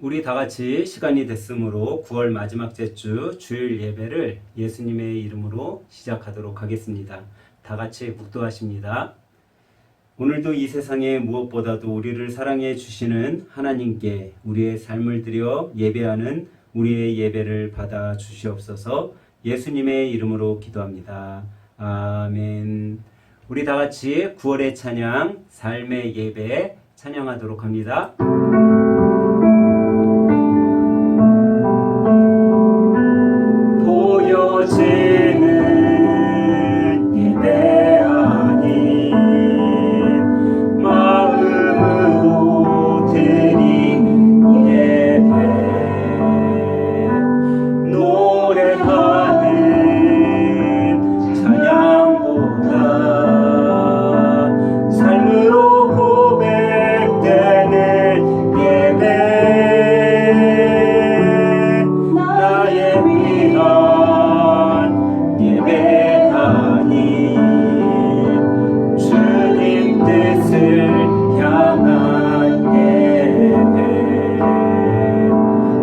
우리 다 같이 시간이 됐으므로 9월 마지막 주 주일 예배를 예수님의 이름으로 시작하도록 하겠습니다. 다 같이 묵도하십니다. 오늘도 이 세상에 무엇보다도 우리를 사랑해 주시는 하나님께 우리의 삶을 드려 예배하는 우리의 예배를 받아 주시옵소서. 예수님의 이름으로 기도합니다. 아멘. 우리 다 같이 9월의 찬양, 삶의 예배 찬양하도록 합니다. 보여지는 예배 아닌 마음으로 드리는 예배, 노래하는 찬양보다 삶으로 고백되는 예배, 나의 위한 예배하니 주님 뜻을 향한 예배,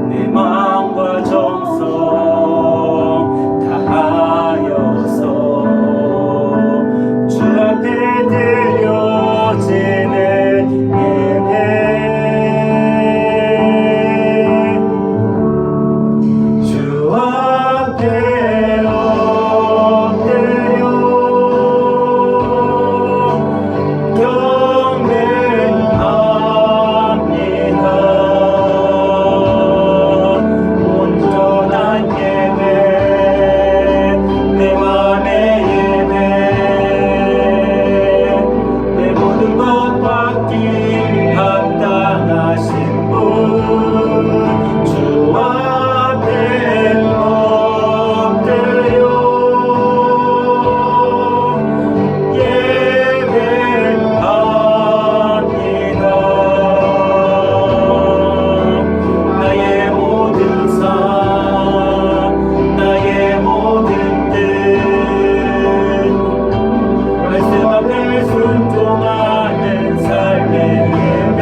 내 마음과 정성 다하여서 주 앞에 드려지는 예배, 주 앞에 엎드려 경배합니다. 온전한 예배, 내 맘의 예배, 내 모든 것 받기 합당하신 분, 주 앞에 엎드려 예배합니다. 나의 모든 삶, 나의 모든 뜻, 말씀 앞에 순종하는 삶의 예배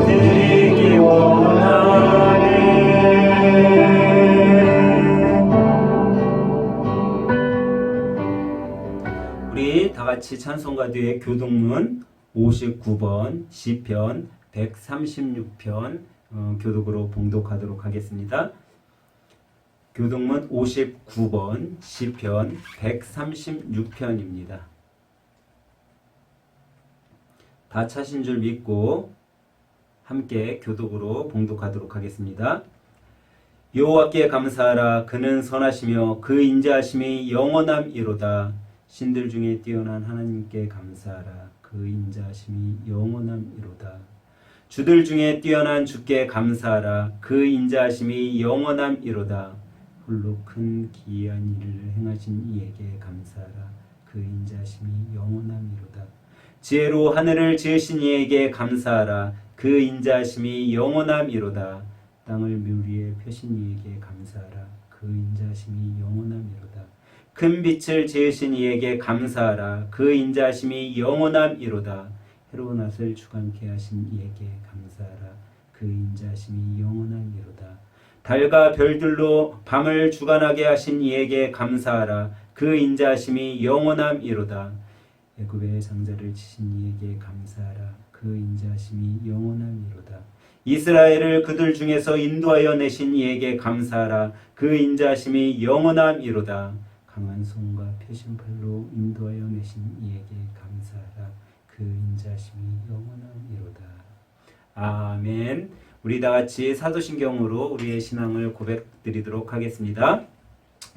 드리기 원하네. 우리 다 같이 찬송가 뒤에 교독문 59번, 시편 136편 교독으로 봉독하도록 하겠습니다. 교독문 59번, 시편 136편입니다. 다 차신 줄 믿고 함께 교독으로 봉독하도록 하겠습니다. 여호와께 감사하라. 그는 선하시며 그 인자하심이 영원함이로다. 신들 중에 뛰어난 하나님께 감사하라. 그 인자하심이 영원함이로다. 주들 중에 뛰어난 주께 감사하라. 그 인자하심이 영원함이로다. 홀로 큰 기이한 일을 행하신 이에게 감사하라. 그 인자하심이 영원함이로다. 지혜로 하늘을 지으신 이에게 감사하라. 그 인자하심이 영원함이로다. 땅을 물 위에 펴신 이에게 감사하라. 그 인자하심이 영원함이로다. 큰 빛을 지으신 이에게 감사하라. 그 인자하심이 영원함이로다. 해로운 낯을 주관케 하신 이에게 감사하라. 그 인자하심이 영원함이로다. 달과 별들로 밤을 주관하게 하신 이에게 감사하라. 그 인자하심이 영원함이로다. 애굽의 장자를 치신 이에게 감사하라. 그 인자하심이 영원함이로다. 이스라엘을 그들 중에서 인도하여 내신 이에게 감사하라. 그 인자하심이 영원함이로다. 강한 손과 펴신 팔로 인도하여 내신 이에게 감사하라. 그 인자하심이 영원함이로다. 아멘. 우리 다 같이 사도신경으로 우리의 신앙을 고백드리도록 하겠습니다.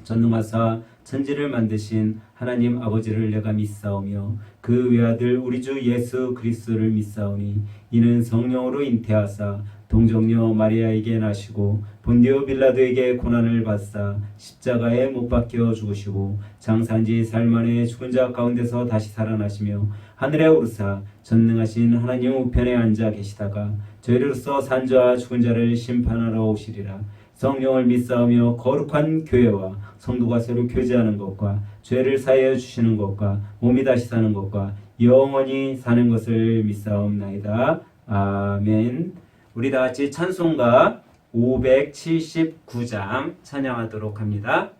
전능하사 천지를 만드신 하나님 아버지를 내가 믿사오며 그 외아들 우리 주 예수 그리스도를 믿사오니 이는 성령으로 잉태하사 동정녀 마리아에게 나시고 본디오 빌라도에게 고난을 받사 십자가에 못 박혀 죽으시고 장사한지 사흘 만에 죽은 자 가운데서 다시 살아나시며 하늘에 오르사 전능하신 하나님 우편에 앉아 계시다가 저희로서 산 자와 죽은 자를 심판하러 오시리라. 성령을 믿사오며 거룩한 교회와 성도가 서로 교제하는 것과 죄를 사하여 주시는 것과 몸이 다시 사는 것과 영원히 사는 것을 믿사옵나이다. 아멘. 우리 다 같이 찬송가 579장 찬양하도록 합니다.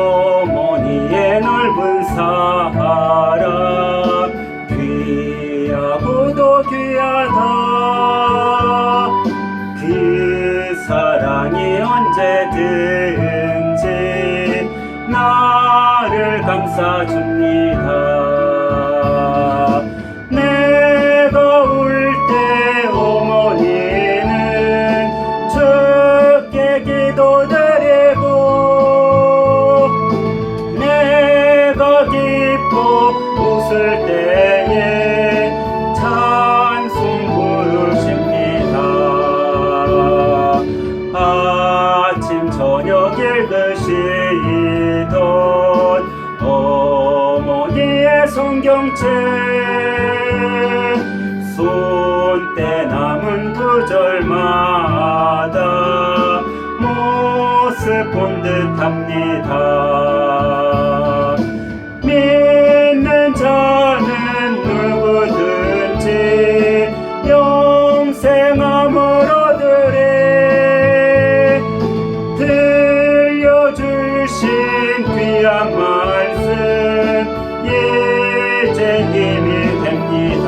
어머니의 넓은 사랑 귀하고도 귀하다. 그 사랑이 언제든지 나를 감싸줍니다. 내가 울 때 어머니는 주께 기도드리고 내가 기뻐 웃을 때에 찬송 부르십니다. 아침 저녁 읽으시던 어머니의 성경책 손때 남은 구절마다 모습 본 듯합니다. 믿는 자는 누구든지 영생함을 얻으리. 들려주신 귀한 말씀 이제 힘이 됩니다.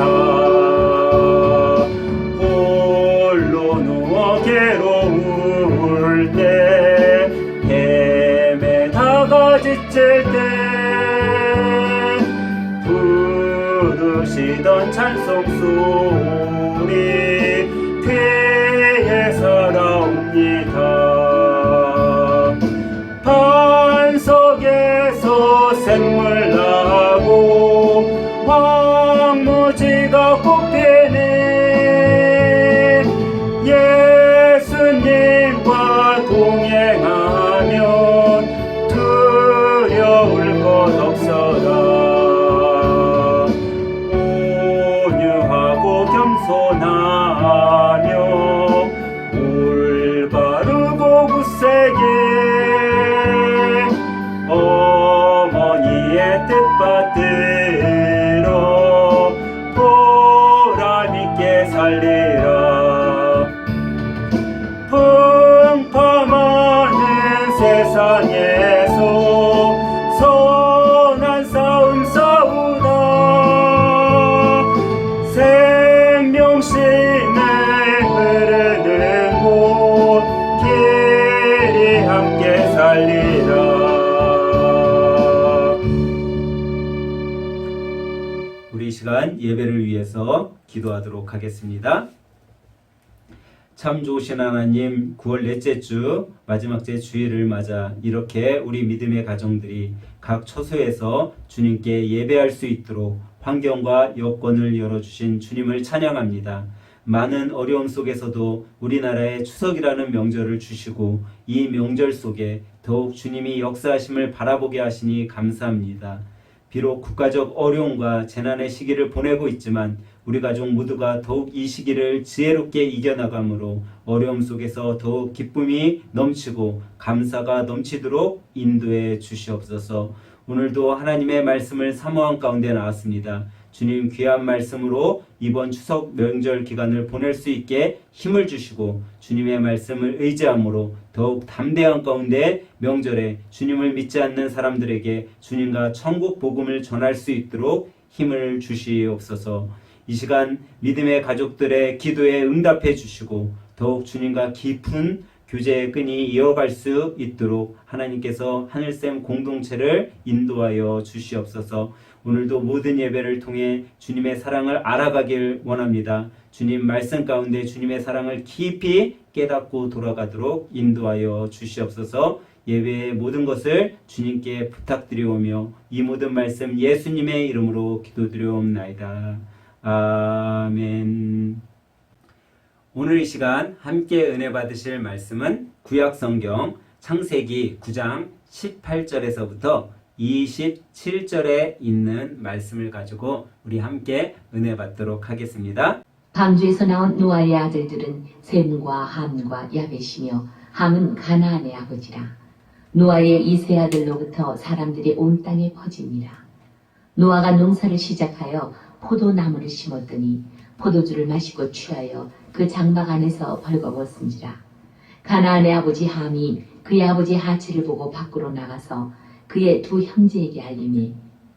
홀로 누워 괴로울 때 헤매다가 지칠 때 부르시던 찬송 소리 귀에 살아옵니다. 반석에서 샘물 나고 황무지가 꽃피니 예수님과 동행하면 두려울 것 없어라. 온유하고 겸손하며 올바르고 굳세게 어머니의 뜻 받들어 보람있게 살리라. 풍파많은 세상에서 선한 싸움 싸우다 생명심에 흐르는 곳 길이 함께 살리라. 우리 시간 예배를 위해서 기도하도록 하겠습니다. 참 좋으신 하나님, 9월 넷째 주 마지막 제 주일을 맞아 이렇게 우리 믿음의 가정들이 각 처소에서 주님께 예배할 수 있도록 환경과 여건을 열어주신 주님을 찬양합니다. 많은 어려움 속에서도 우리나라에 추석이라는 명절을 주시고 이 명절 속에 더욱 주님이 역사하심을 바라보게 하시니 감사합니다. 비록 국가적 어려움과 재난의 시기를 보내고 있지만 우리 가족 모두가 더욱 이 시기를 지혜롭게 이겨나가므로 어려움 속에서 더욱 기쁨이 넘치고 감사가 넘치도록 인도해 주시옵소서. 오늘도 하나님의 말씀을 사모한 가운데 나왔습니다. 주님 귀한 말씀으로 이번 추석 명절 기간을 보낼 수 있게 힘을 주시고 주님의 말씀을 의지함으로 더욱 담대한 가운데 명절에 주님을 믿지 않는 사람들에게 주님과 천국 복음을 전할 수 있도록 힘을 주시옵소서. 이 시간 믿음의 가족들의 기도에 응답해 주시고 더욱 주님과 깊은 교제의 끈이 이어갈 수 있도록 하나님께서 하늘샘 공동체를 인도하여 주시옵소서. 오늘도 모든 예배를 통해 주님의 사랑을 알아가길 원합니다. 주님 말씀 가운데 주님의 사랑을 깊이 깨닫고 돌아가도록 인도하여 주시옵소서. 예배의 모든 것을 주님께 부탁드리오며 이 모든 말씀 예수님의 이름으로 기도드리옵나이다. 아멘. 오늘 이 시간 함께 은혜 받으실 말씀은 구약성경 창세기 9장 18절에서부터 27절에 있는 말씀을 가지고 우리 함께 은혜 받도록 하겠습니다. 방주에서 나온 노아의 아들들은 셈과 함과 야벳이며 함은 가나안의 아버지라. 노아의 이 세 아들로부터 사람들이 온 땅에 퍼지니라. 노아가 농사를 시작하여 포도나무를 심었더니 포도주를 마시고 취하여 그 장막 안에서 벌거벗은지라. 가나안의 아버지 함이 그의 아버지 하칠을 보고 밖으로 나가서 그의 두 형제에게 알림이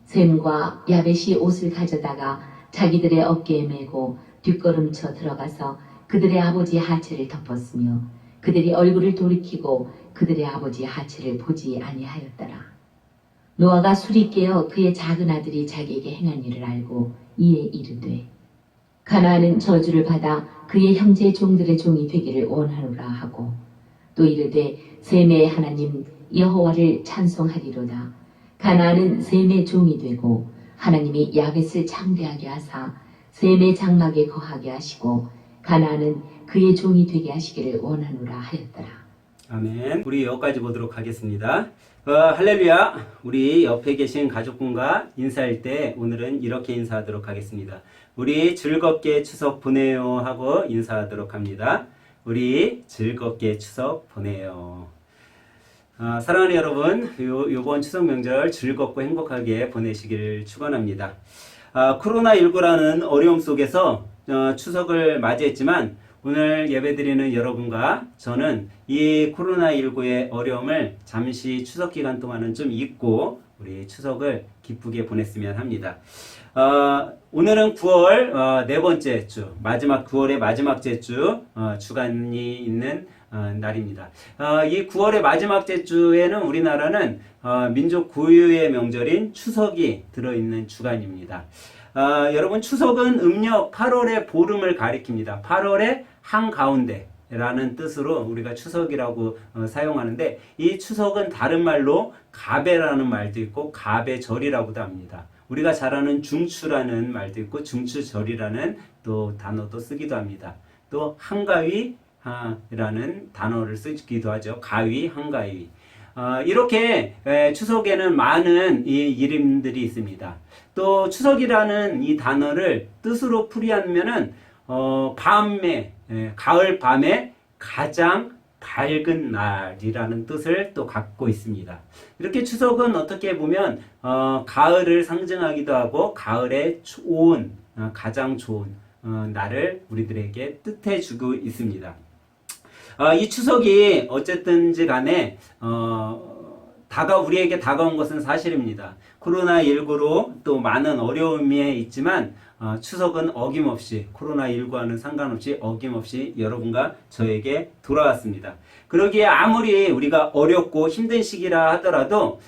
셈과 야벳이 옷을 가져다가 자기들의 어깨에 메고 뒷걸음쳐 들어가서 그들의 아버지 하칠을 덮었으며 그들이 얼굴을 돌이키고 그들의 아버지 하칠을 보지 아니하였더라. 노아가 술이 깨어 그의 작은 아들이 자기에게 행한 일을 알고 이에 이르되 가나안은 저주를 받아 그의 형제 종들의 종이 되기를 원하노라 하고 또 이르되 셈의 하나님 여호와를 찬송하리로다. 가나안은 셈의 종이 되고 하나님이 야벳을 창대하게 하사 셈의 장막에 거하게 하시고 가나안은 그의 종이 되게 하시기를 원하노라 하였더라. 아멘. 우리 여기까지 보도록 하겠습니다. 할렐루야. 우리 옆에 계신 가족분과 인사할 때 오늘은 이렇게 인사하도록 하겠습니다. 우리 즐겁게 추석 보내요 하고 인사하도록 합니다. 우리 즐겁게 추석 보내요. 사랑하는 여러분, 요번 추석 명절 즐겁고 행복하게 보내시길 축원합니다. 코로나19라는 어려움 속에서 추석을 맞이했지만 오늘 예배드리는 여러분과 저는 이 코로나19의 어려움을 잠시 추석 기간 동안은 좀 잊고 우리 추석을 기쁘게 보냈으면 합니다. 오늘은 9월 네 번째 주, 9월의 마지막 주, 주간이 있는 날입니다. 이 9월의 마지막 주에는 우리나라는 민족 고유의 명절인 추석이 들어있는 주간입니다. 여러분, 추석은 음력 8월의 보름을 가리킵니다. 8월의 한가운데라는 뜻으로 우리가 추석이라고 사용하는데, 이 추석은 다른 말로 가배라는 말도 있고 가배절이라고도 합니다. 우리가 잘 아는 중추라는 말도 있고 중추절이라는 또 단어도 쓰기도 합니다. 또 한가위라는 단어를 쓰기도 하죠. 가위, 한가위. 이렇게 추석에는 많은 이 이름들이 있습니다. 또 추석이라는 이 단어를 뜻으로 풀이하면은 밤에, 가을 밤에 가장 밝은 날이라는 뜻을 또 갖고 있습니다. 이렇게 추석은 어떻게 보면 가을을 상징하기도 하고 가을의 좋은, 가장 좋은 날을 우리들에게 뜻해 주고 있습니다. 이 추석이 어쨌든지 간에 우리에게 다가온 것은 사실입니다. 코로나19로 또 많은 어려움이 있지만 추석은 어김없이 코로나19와는 상관없이 어김없이 여러분과 저에게 돌아왔습니다. 그러기에 아무리 우리가 어렵고 힘든 시기라 하더라도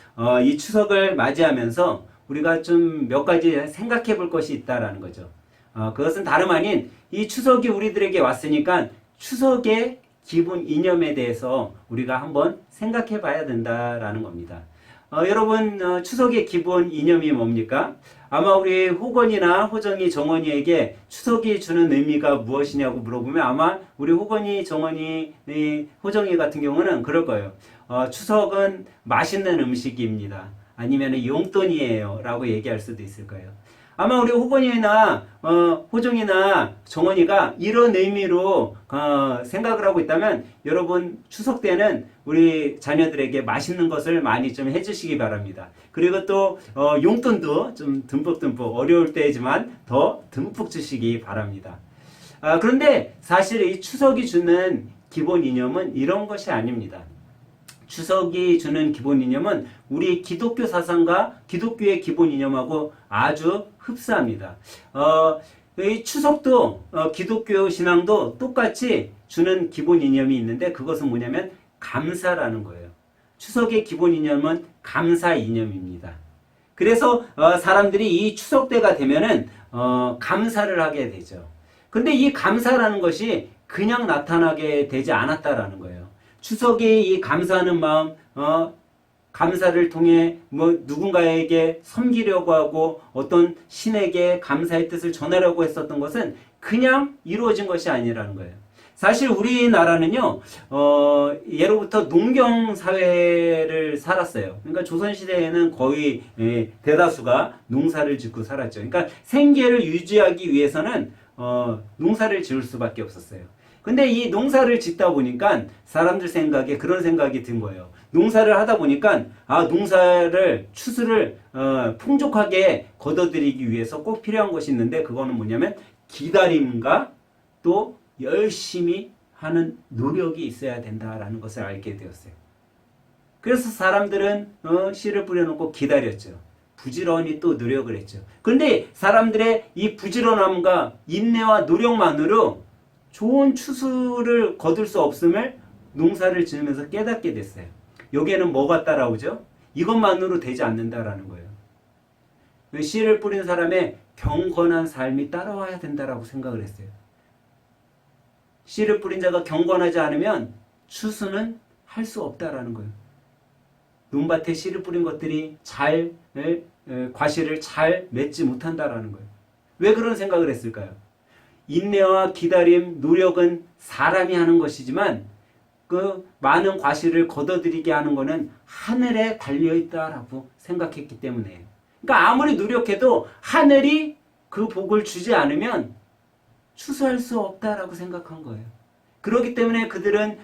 이 추석을 맞이하면서 우리가 좀 몇 가지 생각해 볼 것이 있다라는 거죠. 그것은 다름 아닌 이 추석이 우리들에게 왔으니까 추석의 기본 이념에 대해서 우리가 한번 생각해 봐야 된다라는 겁니다. 여러분, 추석의 기본 이념이 뭡니까? 아마 우리 호건이나 호정이, 정원이에게 추석이 주는 의미가 무엇이냐고 물어보면 아마 우리 호건이, 정원이, 호정이 같은 경우는 그럴 거예요. 추석은 맛있는 음식입니다. 아니면 용돈이에요 라고 얘기할 수도 있을 거예요. 아마 우리 호건이나 호정이나 정원이가 이런 의미로 생각을 하고 있다면 여러분 추석 때는 우리 자녀들에게 맛있는 것을 많이 좀 해주시기 바랍니다. 그리고 또 용돈도 좀 듬뿍듬뿍 어려울 때지만 더 듬뿍 주시기 바랍니다. 그런데 사실 이 추석이 주는 기본 이념은 이런 것이 아닙니다. 추석이 주는 기본 이념은 우리 기독교 사상과 기독교의 기본 이념하고 아주 흡사합니다. 이 추석도 기독교 신앙도 똑같이 주는 기본 이념이 있는데 그것은 뭐냐면 감사라는 거예요. 추석의 기본 이념은 감사 이념입니다. 그래서 사람들이 이 추석 때가 되면은 감사를 하게 되죠. 근데 이 감사라는 것이 그냥 나타나게 되지 않았다라는 거예요. 추석이 이 감사하는 마음, 감사를 통해 누군가에게 섬기려고 하고 어떤 신에게 감사의 뜻을 전하려고 했었던 것은 그냥 이루어진 것이 아니라는 거예요. 사실 우리나라는요, 예로부터 농경 사회를 살았어요. 그러니까 조선시대에는 거의 대다수가 농사를 짓고 살았죠. 그러니까 생계를 유지하기 위해서는 농사를 지을 수밖에 없었어요. 근데 이 농사를 짓다 보니까 사람들 생각에 그런 생각이 든 거예요. 농사를 하다 보니까 농사를 추수를 풍족하게 거둬들이기 위해서 꼭 필요한 것이 있는데 그거는 뭐냐면 기다림과 또 열심히 하는 노력이 있어야 된다라는 것을 알게 되었어요. 그래서 사람들은 씨를 뿌려놓고 기다렸죠. 부지런히 또 노력을 했죠. 그런데 사람들의 이 부지런함과 인내와 노력만으로 좋은 추수를 거둘 수 없음을 농사를 지으면서 깨닫게 됐어요. 여기에는 뭐가 따라오죠? 이것만으로 되지 않는다라는 거예요. 씨를 뿌린 사람의 경건한 삶이 따라와야 된다라고 생각을 했어요. 씨를 뿌린 자가 경건하지 않으면 추수는 할 수 없다라는 거예요. 논밭에 씨를 뿌린 것들이 과실을 잘 맺지 못한다라는 거예요. 왜 그런 생각을 했을까요? 인내와 기다림, 노력은 사람이 하는 것이지만 그 많은 과실을 거둬들이게 하는 것은 하늘에 달려있다라고 생각했기 때문에 그러니까 아무리 노력해도 하늘이 그 복을 주지 않으면 추수할 수 없다라고 생각한 거예요. 그렇기 때문에 그들은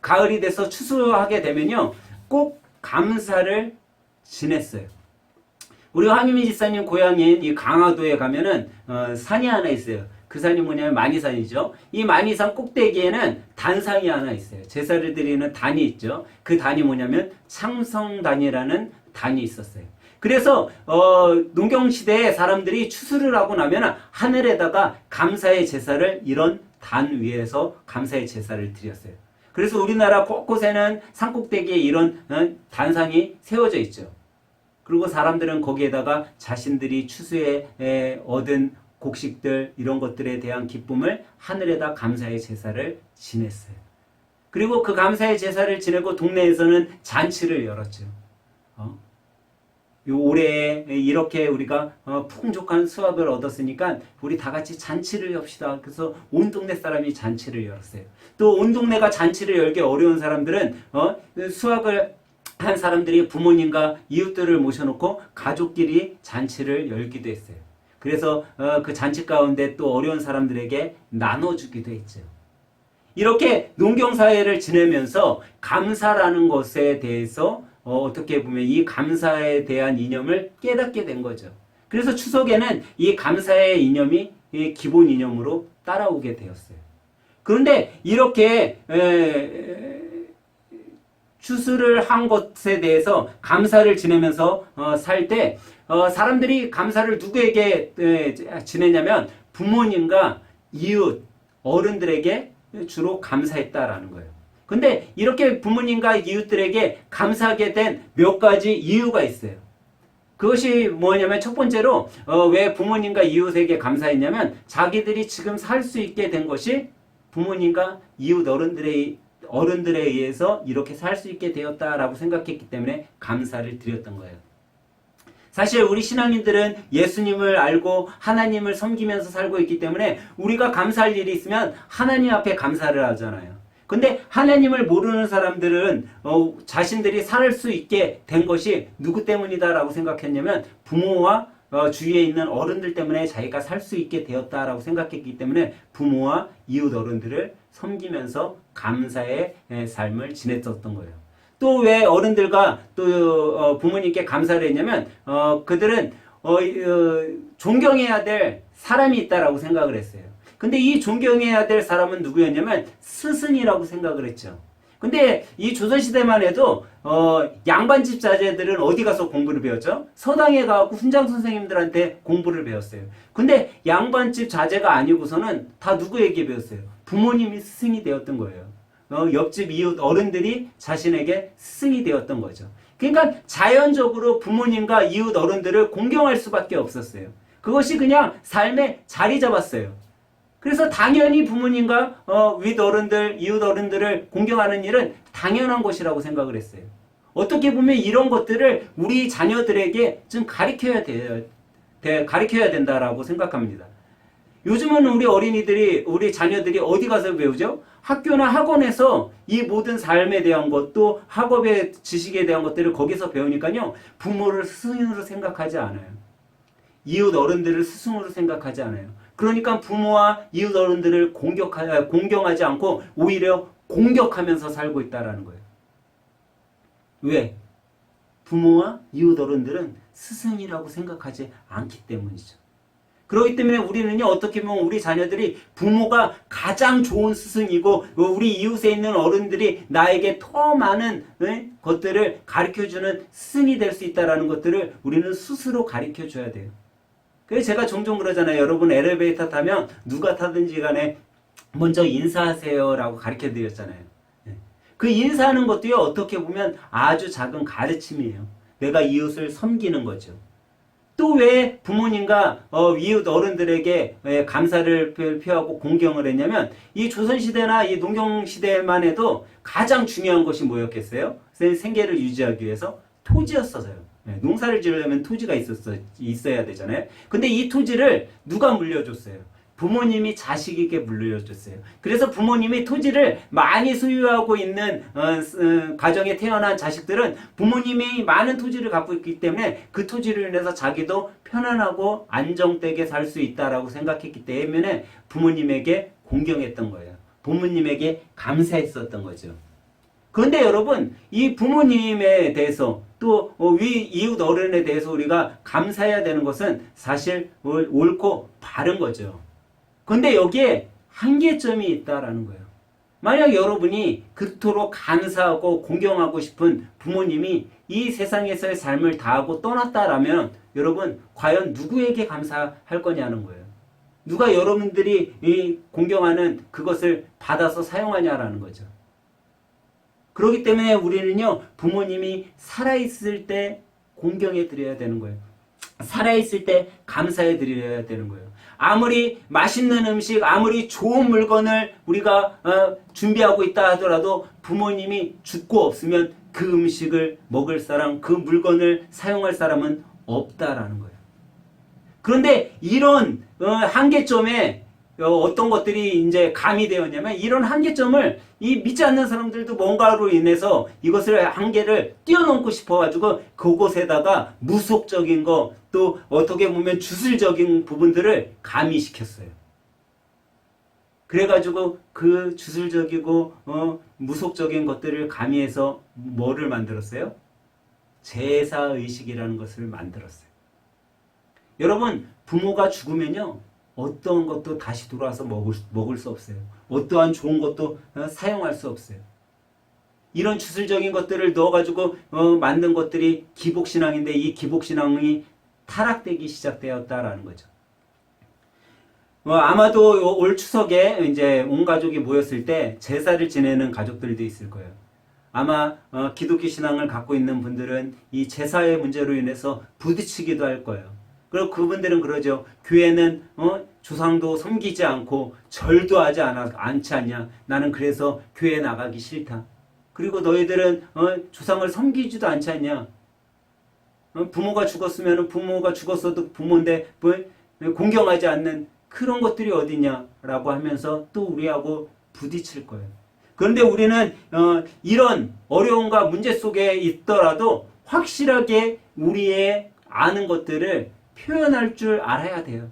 가을이 돼서 추수하게 되면요 꼭 감사를 지냈어요. 우리 황유미 집사님 고향인 이 강화도에 가면은 산이 하나 있어요. 그 산이 뭐냐면 만이산이죠. 이 만이산 꼭대기에는 단상이 하나 있어요. 제사를 드리는 단이 있죠. 그 단이 뭐냐면 창성단이라는 단이 있었어요. 그래서 농경시대에 사람들이 추수를 하고 나면 하늘에다가 감사의 제사를 이런 단 위에서 감사의 제사를 드렸어요. 그래서 우리나라 곳곳에는 산꼭대기에 이런 단상이 세워져 있죠. 그리고 사람들은 거기에다가 자신들이 추수에 얻은 곡식들 이런 것들에 대한 기쁨을 하늘에다 감사의 제사를 지냈어요. 그리고 그 감사의 제사를 지내고 동네에서는 잔치를 열었죠. 요 올해에 이렇게 우리가 풍족한 수확을 얻었으니까 우리 다 같이 잔치를 엽시다. 그래서 온 동네 사람이 잔치를 열었어요. 또 온 동네가 잔치를 열기 어려운 사람들은 수확을 한 사람들이 부모님과 이웃들을 모셔놓고 가족끼리 잔치를 열기도 했어요. 그래서 그 잔치 가운데 또 어려운 사람들에게 나눠주기도 했죠. 이렇게 농경사회를 지내면서 감사라는 것에 대해서 어떻게 보면 이 감사에 대한 이념을 깨닫게 된 거죠. 그래서 추석에는 이 감사의 이념이 기본 이념으로 따라오게 되었어요. 그런데 이렇게 추수를 한 것에 대해서 감사를 지내면서 살 때 사람들이 감사를 누구에게 지내냐면 부모님과 이웃, 어른들에게 주로 감사했다라는 거예요. 근데 이렇게 부모님과 이웃들에게 감사하게 된 몇 가지 이유가 있어요. 그것이 뭐냐면 첫 번째로 왜 부모님과 이웃에게 감사했냐면 자기들이 지금 살 수 있게 된 것이 부모님과 이웃 어른들에 의해서 이렇게 살 수 있게 되었다라고 생각했기 때문에 감사를 드렸던 거예요. 사실 우리 신앙인들은 예수님을 알고 하나님을 섬기면서 살고 있기 때문에 우리가 감사할 일이 있으면 하나님 앞에 감사를 하잖아요. 근데 하나님을 모르는 사람들은 자신들이 살 수 있게 된 것이 누구 때문이다라고 생각했냐면 부모와 주위에 있는 어른들 때문에 자기가 살 수 있게 되었다라고 생각했기 때문에 부모와 이웃 어른들을 섬기면서 감사의 삶을 지냈었던 거예요. 또 왜 어른들과 또 부모님께 감사를 했냐면 그들은 존경해야 될 사람이 있다라고 생각을 했어요. 근데 이 존경해야 될 사람은 누구였냐면 스승이라고 생각을 했죠. 근데 이 조선시대만 해도 양반집 자제들은 어디 가서 공부를 배웠죠? 서당에 가고 훈장 선생님들한테 공부를 배웠어요. 근데 양반집 자제가 아니고서는 다 누구에게 배웠어요? 부모님이 스승이 되었던 거예요. 옆집 이웃 어른들이 자신에게 스승이 되었던 거죠. 그러니까 자연적으로 부모님과 이웃 어른들을 공경할 수밖에 없었어요. 그것이 그냥 삶에 자리 잡았어요. 그래서 당연히 부모님과 윗어른들, 이웃 어른들을 공경하는 일은 당연한 것이라고 생각을 했어요. 어떻게 보면 이런 것들을 우리 자녀들에게 좀 가르쳐야 된다라고 생각합니다. 요즘은 우리 자녀들이 어디 가서 배우죠? 학교나 학원에서 이 모든 삶에 대한 것, 또 학업의 지식에 대한 것들을 거기서 배우니까요, 부모를 스승으로 생각하지 않아요. 이웃 어른들을 스승으로 생각하지 않아요. 그러니까 부모와 이웃 어른들을 공경하지 않고 오히려 공격하면서 살고 있다라는 거예요. 왜? 부모와 이웃 어른들은 스승이라고 생각하지 않기 때문이죠. 그렇기 때문에 우리는요, 어떻게 보면 우리 자녀들이 부모가 가장 좋은 스승이고, 우리 이웃에 있는 어른들이 나에게 더 많은 것들을 가르쳐주는 스승이 될 수 있다는 것들을 우리는 스스로 가르쳐줘야 돼요. 그래서 제가 종종 그러잖아요. 여러분 엘리베이터 타면 누가 타든지 간에 먼저 인사하세요 라고 가르쳐 드렸잖아요. 그 인사하는 것도요, 어떻게 보면 아주 작은 가르침이에요. 내가 이웃을 섬기는 거죠. 또 왜 부모님과 이웃 어른들에게 감사를 표하고 공경을 했냐면, 이 조선시대나 이 농경시대만 해도 가장 중요한 것이 뭐였겠어요? 생계를 유지하기 위해서 토지였어요. 농사를 지으려면 토지가 있어야 되잖아요. 근데 이 토지를 누가 물려줬어요? 부모님이 자식에게 물려줬어요. 그래서 부모님이 토지를 많이 소유하고 있는 가정에 태어난 자식들은 부모님이 많은 토지를 갖고 있기 때문에 그 토지로 인해서 자기도 편안하고 안정되게 살 수 있다라고 생각했기 때문에 부모님에게 공경했던 거예요. 부모님에게 감사했었던 거죠. 그런데 여러분, 이 부모님에 대해서 또 이웃 어른에 대해서 우리가 감사해야 되는 것은 사실 옳고 바른 거죠. 근데 여기에 한계점이 있다라는 거예요. 만약 여러분이 그토록 감사하고 공경하고 싶은 부모님이 이 세상에서의 삶을 다하고 떠났다라면 여러분 과연 누구에게 감사할 거냐는 거예요. 누가 여러분들이 이 공경하는 그것을 받아서 사용하냐라는 거죠. 그렇기 때문에 우리는요, 부모님이 살아있을 때 공경해 드려야 되는 거예요. 살아있을 때 감사해 드려야 되는 거예요. 아무리 맛있는 음식, 아무리 좋은 물건을 우리가 준비하고 있다 하더라도 부모님이 죽고 없으면 그 음식을 먹을 사람, 그 물건을 사용할 사람은 없다라는 거예요. 그런데 이런 한계점에 어떤 것들이 이제 가미되었냐면, 이런 한계점을 이 믿지 않는 사람들도 뭔가로 인해서 이것을 한계를 뛰어넘고 싶어가지고 그곳에다가 무속적인 거, 또 어떻게 보면 주술적인 부분들을 가미시켰어요. 그래가지고 그 주술적이고 무속적인 것들을 가미해서 뭐를 만들었어요? 제사의식이라는 것을 만들었어요. 여러분, 부모가 죽으면요, 어떠한 것도 다시 돌아와서 먹을 수 없어요. 어떠한 좋은 것도 사용할 수 없어요. 이런 주술적인 것들을 넣어가지고 만든 것들이 기복신앙인데, 이 기복신앙이 타락되기 시작되었다라는 거죠. 아마도 올 추석에 이제 온 가족이 모였을 때 제사를 지내는 가족들도 있을 거예요. 아마 기독교 신앙을 갖고 있는 분들은 이 제사의 문제로 인해서 부딪히기도 할 거예요. 그리고 그분들은 그러죠. 교회는 조상도 섬기지 않고 절도 하지 않지 않냐. 나는 그래서 교회 나가기 싫다. 그리고 너희들은 조상을 섬기지도 않지 않냐. 부모가 죽었으면 부모가 죽었어도 부모인데 공경하지 않는 그런 것들이 어디냐라고 하면서 또 우리하고 부딪힐 거예요. 그런데 우리는 이런 어려움과 문제 속에 있더라도 확실하게 우리의 아는 것들을 표현할 줄 알아야 돼요.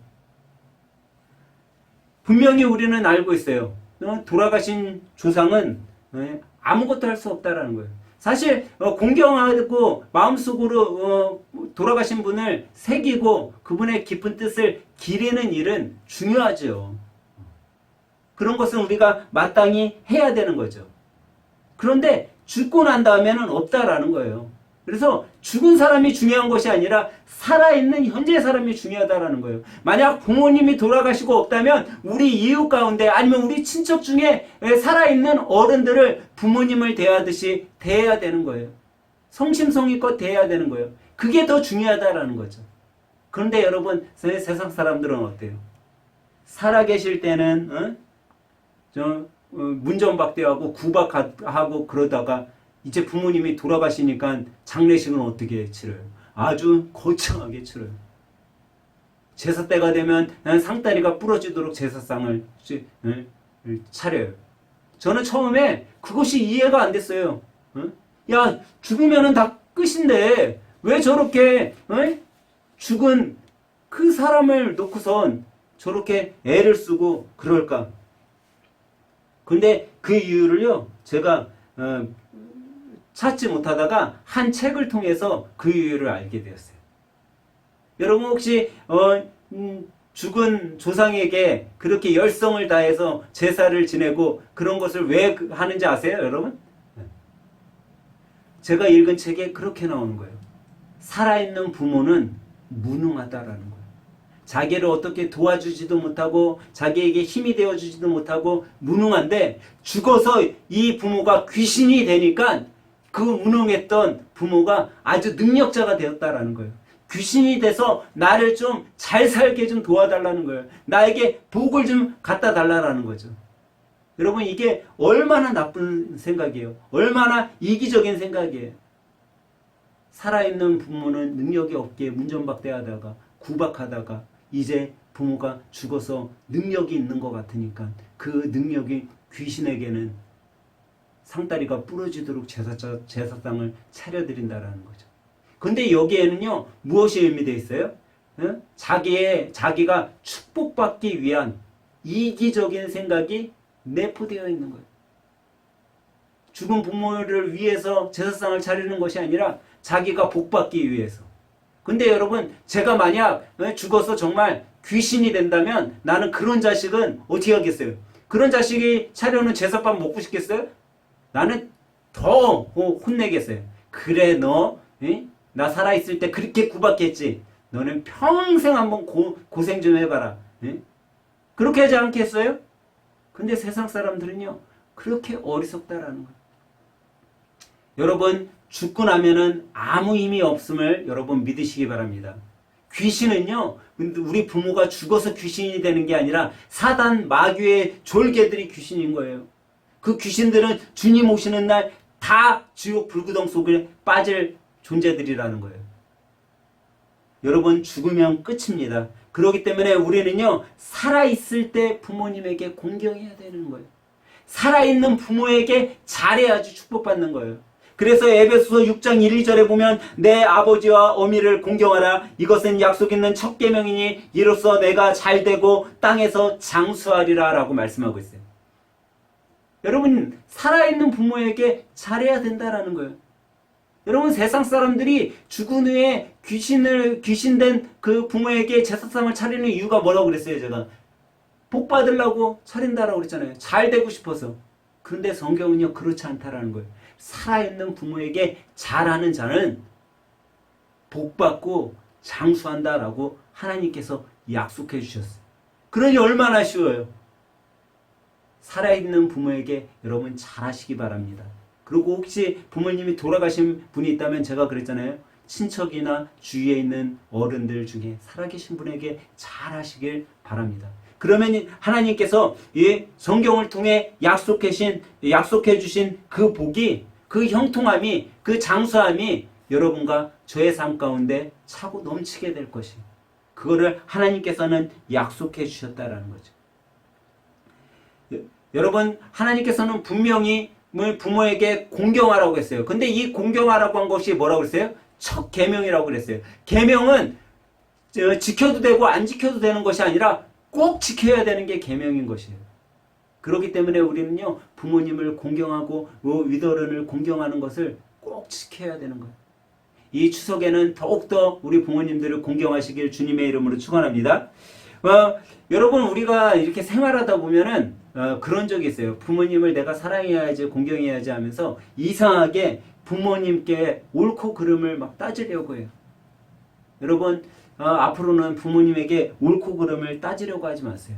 분명히 우리는 알고 있어요. 돌아가신 조상은 아무것도 할 수 없다라는 거예요. 사실 공경하고 마음속으로 돌아가신 분을 새기고 그분의 깊은 뜻을 기리는 일은 중요하죠. 그런 것은 우리가 마땅히 해야 되는 거죠. 그런데 죽고 난 다음에는 없다라는 거예요. 그래서 죽은 사람이 중요한 것이 아니라 살아있는 현재 사람이 중요하다라는 거예요. 만약 부모님이 돌아가시고 없다면 우리 이웃 가운데 아니면 우리 친척 중에 살아있는 어른들을 부모님을 대하듯이 대해야 되는 거예요. 성심성의껏 대해야 되는 거예요. 그게 더 중요하다라는 거죠. 그런데 여러분, 세상 사람들은 어때요? 살아계실 때는 문전박대하고 구박하고 그러다가 이제 부모님이 돌아가시니까 장례식은 어떻게 치러요? 아주 거창하게 치러요. 제사 때가 되면 상다리가 부러지도록 제사상을 차려요. 저는 처음에 그것이 이해가 안 됐어요. 야, 죽으면은 다 끝인데 왜 저렇게 죽은 그 사람을 놓고선 저렇게 애를 쓰고 그럴까? 근데 그 이유를요, 제가 찾지 못하다가 한 책을 통해서 그 이유를 알게 되었어요. 여러분 혹시 죽은 조상에게 그렇게 열성을 다해서 제사를 지내고 그런 것을 왜 하는지 아세요, 여러분? 제가 읽은 책에 그렇게 나오는 거예요. 살아있는 부모는 무능하다라는 거예요. 자기를 어떻게 도와주지도 못하고 자기에게 힘이 되어주지도 못하고 무능한데 죽어서 이 부모가 귀신이 되니까 그 무능했던 부모가 아주 능력자가 되었다라는 거예요. 귀신이 돼서 나를 좀 잘 살게 좀 도와달라는 거예요. 나에게 복을 좀 갖다 달라는 거죠. 여러분 이게 얼마나 나쁜 생각이에요. 얼마나 이기적인 생각이에요. 살아있는 부모는 능력이 없기에 문전박대하다가 구박하다가 이제 부모가 죽어서 능력이 있는 것 같으니까 그 능력이 귀신에게는 상다리가 부러지도록 제사상을 차려드린다라는 거죠. 근데 여기에는요 무엇이 의미되어 있어요? 자기가 축복받기 위한 이기적인 생각이 내포되어 있는 거예요. 죽은 부모를 위해서 제사상을 차리는 것이 아니라 자기가 복받기 위해서. 근데 여러분 제가 만약 죽어서 정말 귀신이 된다면 나는 그런 자식은 어떻게 하겠어요? 그런 자식이 차려놓은 제사밥 먹고 싶겠어요? 나는 더 혼내겠어요. 그래 너 나 살아있을 때 그렇게 구박했지. 너는 평생 한번 고생 좀 해봐라. 그렇게 하지 않겠어요? 근데 세상 사람들은요 그렇게 어리석다라는 거예요. 여러분 죽고 나면은 아무 힘이 없음을 여러분 믿으시기 바랍니다. 귀신은요 우리 부모가 죽어서 귀신이 되는 게 아니라 사단 마귀의 졸개들이 귀신인 거예요. 그 귀신들은 주님 오시는 날 다 지옥 불구덩 속에 빠질 존재들이라는 거예요. 여러분 죽으면 끝입니다. 그렇기 때문에 우리는요 살아있을 때 부모님에게 공경해야 되는 거예요. 살아있는 부모에게 잘해야지 축복받는 거예요. 그래서 에베소서 6장 1, 2절에 보면 내 아버지와 어미를 공경하라. 이것은 약속 있는 첫 계명이니 이로써 내가 잘되고 땅에서 장수하리라 라고 말씀하고 있어요. 여러분 살아있는 부모에게 잘해야 된다라는 거예요. 여러분 세상 사람들이 죽은 후에 귀신된 그 부모에게 제사상을 차리는 이유가 뭐라고 그랬어요? 제가 복 받으려고 차린다라고 그랬잖아요. 잘 되고 싶어서. 그런데 성경은요 그렇지 않다라는 거예요. 살아있는 부모에게 잘하는 자는 복받고 장수한다라고 하나님께서 약속해 주셨어요. 그러니 얼마나 쉬워요. 살아있는 부모에게 여러분 잘하시기 바랍니다. 그리고 혹시 부모님이 돌아가신 분이 있다면 제가 그랬잖아요. 친척이나 주위에 있는 어른들 중에 살아계신 분에게 잘하시길 바랍니다. 그러면 하나님께서 이 성경을 통해 약속해 주신 그 복이, 그 형통함이, 그 장수함이 여러분과 저의 삶 가운데 차고 넘치게 될 것이. 그거를 하나님께서는 약속해 주셨다라는 거죠. 여러분 하나님께서는 분명히 부모에게 공경하라고 했어요. 근데 이 공경하라고 한 것이 뭐라고 그랬어요? 첫 계명이라고 그랬어요. 계명은 지켜도 되고 안 지켜도 되는 것이 아니라 꼭 지켜야 되는 게 계명인 것이에요. 그렇기 때문에 우리는요 부모님을 공경하고 위도른을 공경하는 것을 꼭 지켜야 되는 거예요. 이 추석에는 더욱더 우리 부모님들을 공경하시길 주님의 이름으로 축원합니다. 여러분 우리가 이렇게 생활하다 보면은 그런 적이 있어요. 부모님을 내가 사랑해야지 공경해야지 하면서 이상하게 부모님께 옳고 그름을 막 따지려고 해요. 여러분 앞으로는 부모님에게 옳고 그름을 따지려고 하지 마세요.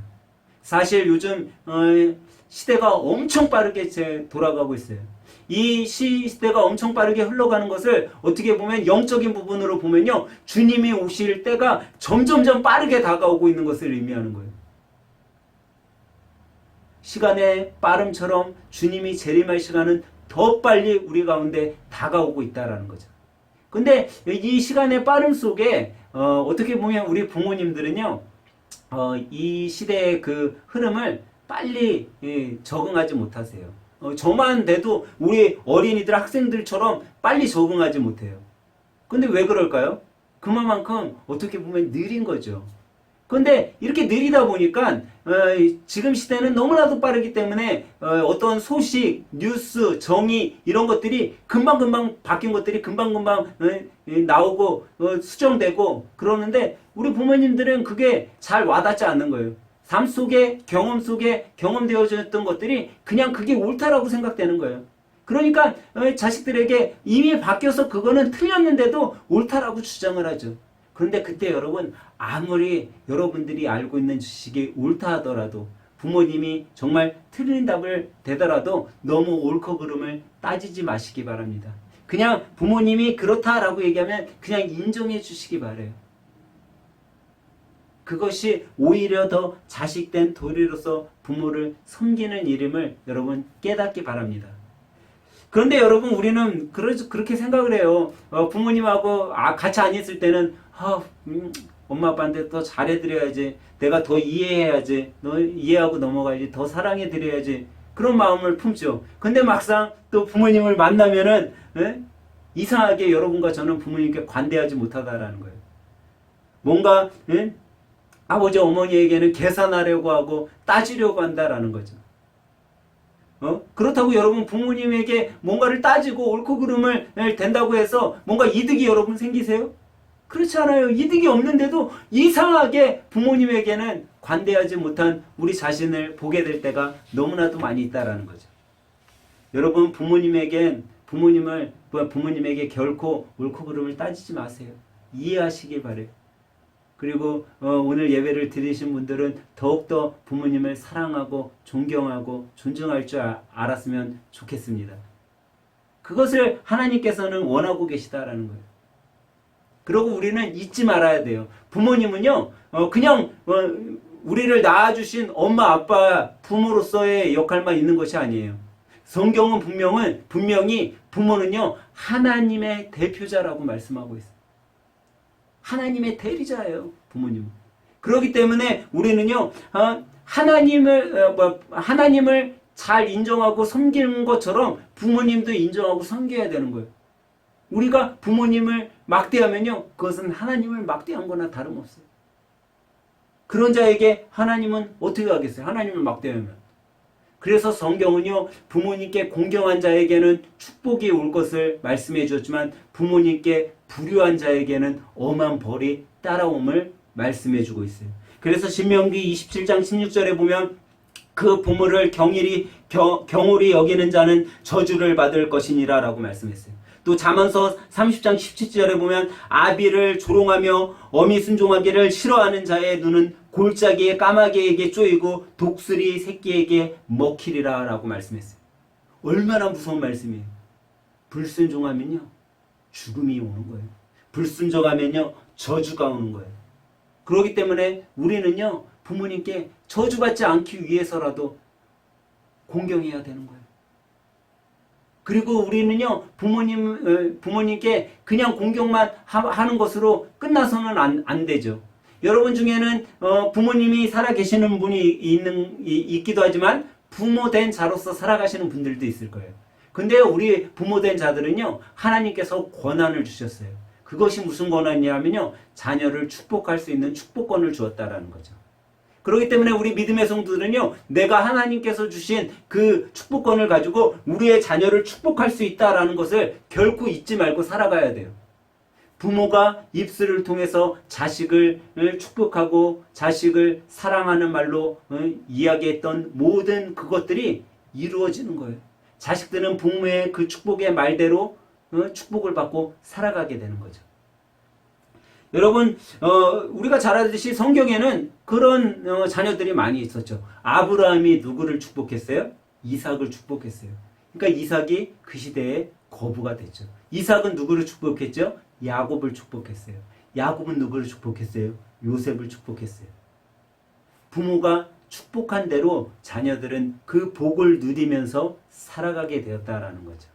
사실 요즘 시대가 엄청 빠르게 돌아가고 있어요. 이 시대가 엄청 빠르게 흘러가는 것을 어떻게 보면 영적인 부분으로 보면요 주님이 오실 때가 점점점 빠르게 다가오고 있는 것을 의미하는 거예요. 시간의 빠름처럼 주님이 재림할 시간은 더 빨리 우리 가운데 다가오고 있다라는 거죠. 근데 이 시간의 빠름 속에 어떻게 보면 우리 부모님들은요 이 시대의 그 흐름을 빨리 적응하지 못하세요. 저만 돼도 우리 어린이들 학생들처럼 빨리 적응하지 못해요. 근데 왜 그럴까요? 그만큼 어떻게 보면 느린 거죠. 그런데 이렇게 느리다 보니까 지금 시대는 너무나도 빠르기 때문에 어떤 소식, 뉴스, 정의 이런 것들이 금방금방 바뀐 것들이 금방금방 나오고 수정되고 그러는데 우리 부모님들은 그게 잘 와닿지 않는 거예요. 삶 속에 경험 속에 경험되어졌던 것들이 그냥 그게 옳다라고 생각되는 거예요. 그러니까 자식들에게 이미 바뀌어서 그거는 틀렸는데도 옳다라고 주장을 하죠. 그런데 그때 여러분 아무리 여러분들이 알고 있는 지식이 옳다 하더라도 부모님이 정말 틀린 답을 대더라도 너무 옳고 그름을 따지지 마시기 바랍니다. 그냥 부모님이 그렇다라고 얘기하면 그냥 인정해 주시기 바래요. 그것이 오히려 더 자식된 도리로서 부모를 섬기는 일임을 여러분 깨닫기 바랍니다. 그런데 여러분 우리는 그렇게 생각을 해요. 부모님하고 같이 안 있을 때는 엄마 아빠한테 더 잘해드려야지, 내가 더 이해해야지, 너 이해하고 넘어가야지, 더 사랑해드려야지, 그런 마음을 품죠. 근데 막상 또 부모님을 만나면은 이상하게 여러분과 저는 부모님께 관대하지 못하다라는 거예요. 뭔가 아버지 어머니에게는 계산하려고 하고 따지려고 한다라는 거죠. 그렇다고 여러분 부모님에게 뭔가를 따지고 옳고 그름을 된다고 해서 뭔가 이득이 여러분 생기세요? 그렇지 않아요. 이득이 없는데도 이상하게 부모님에게는 관대하지 못한 우리 자신을 보게 될 때가 너무나도 많이 있다라는 거죠. 여러분 부모님에게 결코 옳고 그름을 따지지 마세요. 이해하시길 바래요. 그리고 오늘 예배를 드리신 분들은 더욱더 부모님을 사랑하고 존경하고 존중할 줄 알았으면 좋겠습니다. 그것을 하나님께서는 원하고 계시다라는 거예요. 그리고 우리는 잊지 말아야 돼요. 부모님은요 그냥 우리를 낳아주신 엄마 아빠 부모로서의 역할만 있는 것이 아니에요. 성경은 분명히 부모는요 하나님의 대표자라고 말씀하고 있어요. 하나님의 대리자예요, 부모님은. 그렇기 때문에 우리는요, 하나님을 잘 인정하고 섬기는 것처럼 부모님도 인정하고 섬겨야 되는 거예요. 우리가 부모님을 막대하면요, 그것은 하나님을 막대한 거나 다름없어요. 그런 자에게 하나님은 어떻게 하겠어요? 하나님을 막대하면. 그래서 성경은요, 부모님께 공경한 자에게는 축복이 올 것을 말씀해 주었지만 부모님께 불효한 자에게는 엄한 벌이 따라옴을 말씀해 주고 있어요. 그래서 신명기 27장 16절에 보면 그 부모를 경홀히 여기는 자는 저주를 받을 것이니라 라고 말씀했어요. 또 잠언서 30장 17절에 보면 아비를 조롱하며 어미 순종하기를 싫어하는 자의 눈은 골짜기의 까마귀에게 쪼이고 독수리 새끼에게 먹히리라 라고 말씀했어요. 얼마나 무서운 말씀이에요. 불순종하면요 죽음이 오는 거예요. 불순종하면요 저주가 오는 거예요. 그렇기 때문에 우리는요 부모님께 저주받지 않기 위해서라도 공경해야 되는 거예요. 그리고 우리는요 부모님께 그냥 공경만 하는 것으로 끝나서는 안 되죠. 여러분 중에는 부모님이 살아계시는 분이 있기도 하지만 부모된 자로서 살아가시는 분들도 있을 거예요. 근데 우리 부모된 자들은요 하나님께서 권한을 주셨어요. 그것이 무슨 권한이냐면요 자녀를 축복할 수 있는 축복권을 주었다라는 거죠. 그렇기 때문에 우리 믿음의 성도들은요 내가 하나님께서 주신 그 축복권을 가지고 우리의 자녀를 축복할 수 있다라는 것을 결코 잊지 말고 살아가야 돼요. 부모가 입술을 통해서 자식을 축복하고 자식을 사랑하는 말로 이야기했던 모든 그것들이 이루어지는 거예요. 자식들은 부모의 그 축복의 말대로 축복을 받고 살아가게 되는 거죠. 여러분 우리가 잘 알듯이 성경에는 그런 자녀들이 많이 있었죠. 아브라함이 누구를 축복했어요? 이삭을 축복했어요. 그러니까 이삭이 그 시대에 거부가 됐죠. 이삭은 누구를 축복했죠? 야곱을 축복했어요. 야곱은 누구를 축복했어요? 요셉을 축복했어요. 부모가 축복한 대로 자녀들은 그 복을 누리면서 살아가게 되었다라는 거죠.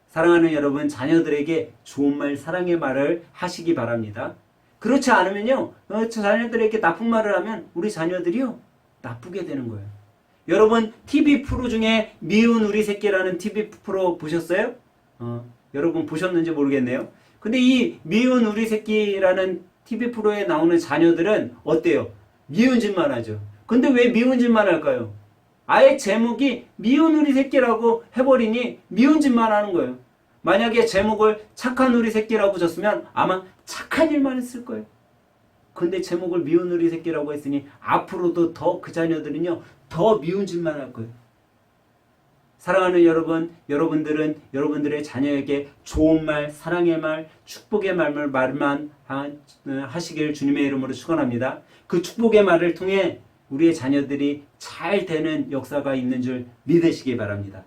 사랑하는 여러분, 자녀들에게 좋은 말, 사랑의 말을 하시기 바랍니다. 그렇지 않으면요, 자녀들에게 나쁜 말을 하면 우리 자녀들이요, 나쁘게 되는 거예요. 여러분, TV 프로 중에 미운 우리 새끼라는 TV 프로 보셨어요? 여러분 보셨는지 모르겠네요. 근데 이 미운 우리 새끼라는 TV 프로에 나오는 자녀들은 어때요? 미운 짓만 하죠. 근데 왜 미운 짓만 할까요? 아예 제목이 미운 우리 새끼라고 해버리니 미운 짓만 하는 거예요. 만약에 제목을 착한 우리 새끼라고 줬으면 아마 착한 일만 했을 거예요. 근데 제목을 미운 우리 새끼라고 했으니 앞으로도 더 그 자녀들은요, 더 미운 짓만 할 거예요. 사랑하는 여러분, 여러분들은 여러분들의 자녀에게 좋은 말, 사랑의 말, 축복의 말만 하시길 주님의 이름으로 축원합니다. 그 축복의 말을 통해 우리의 자녀들이 잘 되는 역사가 있는 줄 믿으시기 바랍니다.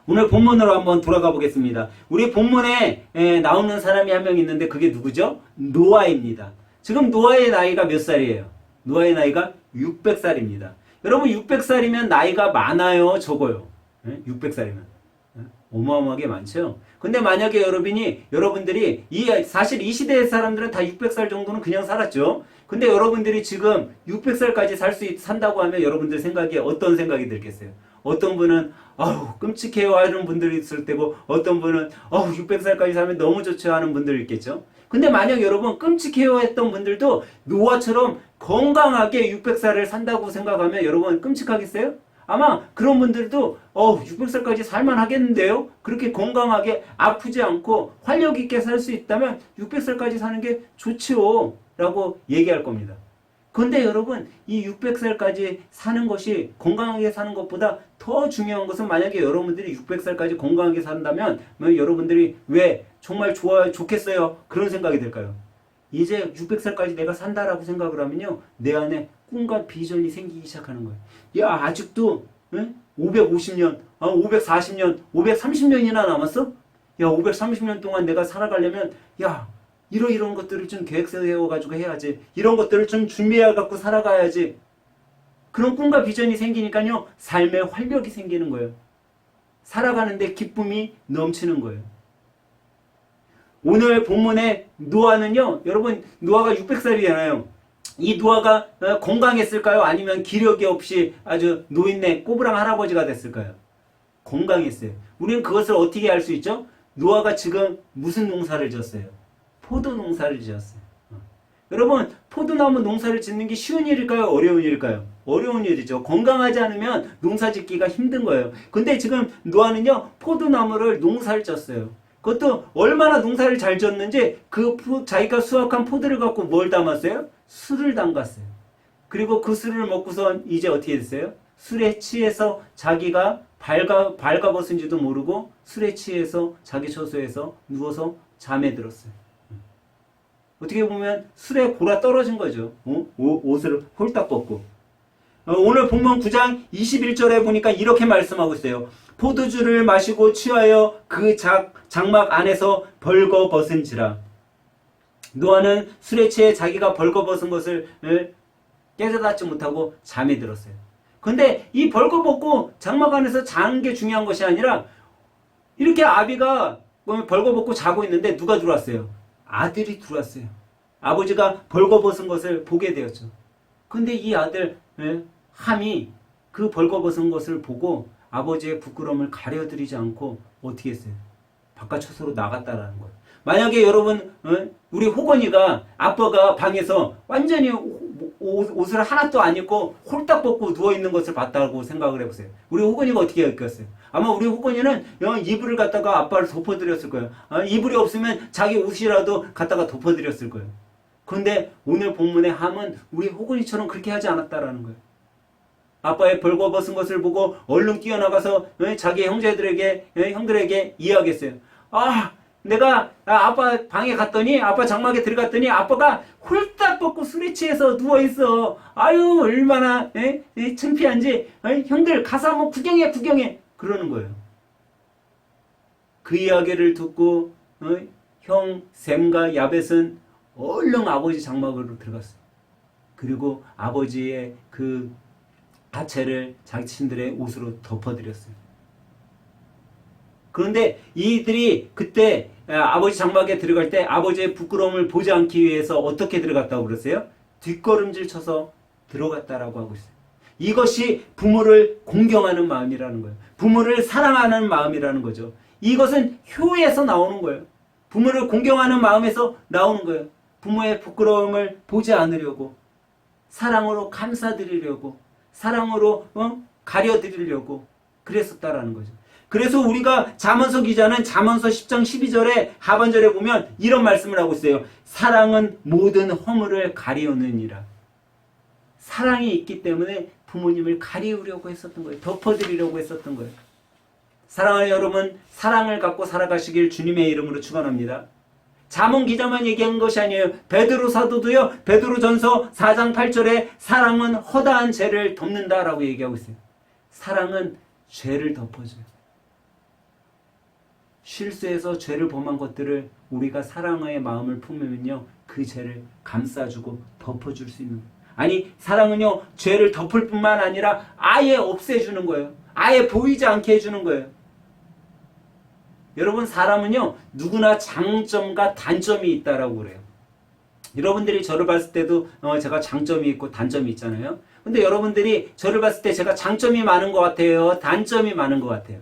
오늘 본문으로 한번 돌아가 보겠습니다. 우리 본문에 나오는 사람이 한 명 있는데 그게 누구죠? 노아입니다. 지금 노아의 나이가 몇 살이에요? 노아의 나이가 600살입니다. 여러분 600살이면 나이가 많아요? 적어요? 600살이면 어마어마하게 많죠. 근데 만약에 여러분들이 사실 이 시대의 사람들은 다 600살 정도는 그냥 살았죠. 근데 여러분들이 지금 600살까지 산다고 하면 여러분들 생각에 어떤 생각이 들겠어요? 어떤 분은 아우 끔찍해요 하는 분들이 있을 때고, 어떤 분은 600살까지 살면 너무 좋죠 하는 분들이 있겠죠. 근데 만약 여러분 끔찍해요 했던 분들도 노아처럼 건강하게 600살을 산다고 생각하면 여러분 끔찍하겠어요? 아마 그런 분들도 600살까지 살만 하겠는데요? 그렇게 건강하게 아프지 않고 활력 있게 살 수 있다면 600살까지 사는 게 좋지요 라고 얘기할 겁니다. 근데 여러분 이 600살까지 사는 것이 건강하게 사는 것보다 더 중요한 것은, 만약에 여러분들이 600살까지 건강하게 산다면 여러분들이 왜 정말 좋겠어요 그런 생각이 들까요? 이제 600살까지 내가 산다라고 생각을 하면요, 내 안에 꿈과 비전이 생기기 시작하는 거예요. 야, 아직도 550년, 540년, 530년이나 남았어? 야, 530년 동안 내가 살아가려면 야, 이런 것들을 좀 계획 세워가지고 해야지. 이런 것들을 좀 준비해갖고 살아가야지. 그런 꿈과 비전이 생기니까요, 삶에 활력이 생기는 거예요. 살아가는데 기쁨이 넘치는 거예요. 오늘 본문의 노아는요, 여러분 노아가 600살이잖아요. 이 노아가 건강했을까요? 아니면 기력이 없이 아주 노인네 꼬부랑 할아버지가 됐을까요? 건강했어요. 우리는 그것을 어떻게 알 수 있죠? 노아가 지금 무슨 농사를 지었어요? 포도 농사를 지었어요. 여러분 포도나무 농사를 짓는 게 쉬운 일일까요? 어려운 일일까요? 어려운 일이죠. 건강하지 않으면 농사 짓기가 힘든 거예요. 근데 지금 노아는요, 포도나무를 농사를 졌어요. 그것도 얼마나 농사를 잘 지었는지 자기가 수확한 포도를 갖고 뭘 담았어요? 술을 담갔어요. 그리고 그 술을 먹고선 이제 어떻게 됐어요? 술에 취해서 자기가 발가벗은지도 모르고 술에 취해서 자기 처소에서 누워서 잠에 들었어요. 어떻게 보면 술에 골아 떨어진 거죠. 옷을 홀딱 벗고. 오늘 본문 9장 21절에 보니까 이렇게 말씀하고 있어요. 포도주를 마시고 취하여 그 장막 안에서 벌거벗은지라. 노아는 술에 취해 자기가 벌거벗은 것을 깨닫지 못하고 잠에 들었어요. 근데 이 벌거벗고 장막 안에서 자는 게 중요한 것이 아니라, 이렇게 아비가 벌거벗고 자고 있는데 누가 들어왔어요? 아들이 들어왔어요. 아버지가 벌거벗은 것을 보게 되었죠. 근데 이 아들 함이 그 벌거벗은 것을 보고 아버지의 부끄러움을 가려드리지 않고 어떻게 했어요? 바깥 처소로 나갔다라는 거예요. 만약에 여러분 우리 호건이가 아빠가 방에서 완전히 옷을 하나도 안 입고 홀딱 벗고 누워있는 것을 봤다고 생각을 해보세요. 우리 호건이가 어떻게 했겠어요? 아마 우리 호건이는 이불을 갖다가 아빠를 덮어드렸을 거예요. 이불이 없으면 자기 옷이라도 갖다가 덮어드렸을 거예요. 그런데 오늘 본문의 함은 우리 호건이처럼 그렇게 하지 않았다라는 거예요. 아빠의 벌거벗은 것을 보고 얼른 뛰어나가서 자기 형들에게 이야기했어요. 내가 아빠 방에 갔더니, 아빠 장막에 들어갔더니 아빠가 홀딱 벗고 술에 취해서 누워있어. 아유 얼마나 창피한지. 형들 가서 한번 구경해 그러는 거예요. 그 이야기를 듣고 형 셈과 야벳은 얼른 아버지 장막으로 들어갔어요. 그리고 아버지의 그 하체를 자신들의 옷으로 덮어드렸어요. 그런데 이들이 그때 아버지 장막에 들어갈 때 아버지의 부끄러움을 보지 않기 위해서 어떻게 들어갔다고 그랬어요? 뒷걸음질 쳐서 들어갔다라고 하고 있어요. 이것이 부모를 공경하는 마음이라는 거예요. 부모를 사랑하는 마음이라는 거죠. 이것은 효에서 나오는 거예요. 부모를 공경하는 마음에서 나오는 거예요. 부모의 부끄러움을 보지 않으려고, 사랑으로 감싸드리려고, 사랑으로 가려드리려고 그랬었다라는 거죠. 그래서 우리가 잠언서 기자는 잠언서 10장 12절에 하반절에 보면 이런 말씀을 하고 있어요. 사랑은 모든 허물을 가리우느니라. 사랑이 있기 때문에 부모님을 가리우려고 했었던 거예요. 덮어드리려고 했었던 거예요. 사랑하는 여러분, 사랑을 갖고 살아가시길 주님의 이름으로 축원합니다. 잠언 기자만 얘기한 것이 아니에요. 베드로 사도도요. 베드로전서 4장 8절에 사랑은 허다한 죄를 덮는다라고 얘기하고 있어요. 사랑은 죄를 덮어줘요. 실수해서 죄를 범한 것들을 우리가 사랑의 마음을 품으면요, 그 죄를 감싸주고 덮어줄 수 있는 거예요. 아니, 사랑은요, 죄를 덮을 뿐만 아니라 아예 없애주는 거예요. 아예 보이지 않게 해주는 거예요. 여러분, 사람은요, 누구나 장점과 단점이 있다라고 그래요. 여러분들이 저를 봤을 때도 제가 장점이 있고 단점이 있잖아요. 근데 여러분들이 저를 봤을 때 제가 장점이 많은 것 같아요? 단점이 많은 것 같아요?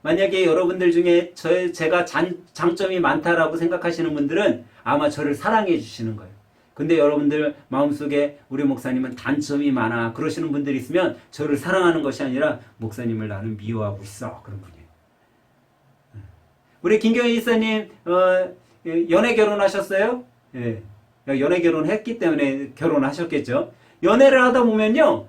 만약에 여러분들 중에 제가 장점이 많다라고 생각하시는 분들은 아마 저를 사랑해 주시는 거예요. 근데 여러분들 마음속에 우리 목사님은 단점이 많아 그러시는 분들이 있으면 저를 사랑하는 것이 아니라 목사님을 나는 미워하고 있어, 그런 분이에요. 우리 김경희 이사님 연애 결혼하셨어요? 예. 연애 결혼했기 때문에 결혼하셨겠죠. 연애를 하다 보면요,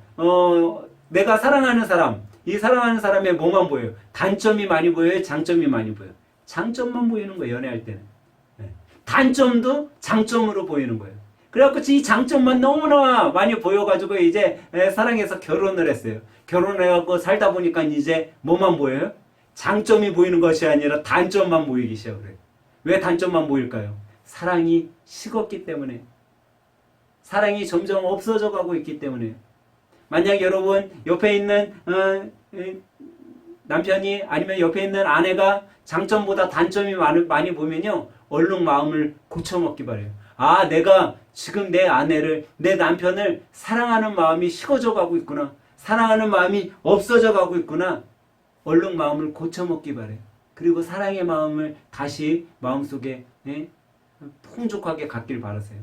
내가 사랑하는 사람, 이 사랑하는 사람의 뭐만 보여요? 단점이 많이 보여요? 장점이 많이 보여요? 장점만 보이는 거예요, 연애할 때는. 예. 단점도 장점으로 보이는 거예요. 그래갖고 이 장점만 너무나 많이 보여가지고 이제 사랑해서 결혼을 했어요. 결혼해갖고 살다 보니까 이제 뭐만 보여요? 장점이 보이는 것이 아니라 단점만 보이기 시작해요. 왜 단점만 보일까요? 사랑이 식었기 때문에. 사랑이 점점 없어져 가고 있기 때문에. 만약 여러분 옆에 있는 남편이 아니면 옆에 있는 아내가 장점보다 단점이 많이 보면요, 얼른 마음을 고쳐먹기 바래요. 아, 내가 지금 내 아내를, 내 남편을 사랑하는 마음이 식어져 가고 있구나. 사랑하는 마음이 없어져 가고 있구나. 얼른 마음을 고쳐먹기 바래요. 그리고 사랑의 마음을 다시 마음속에 풍족하게 갖길 바라세요.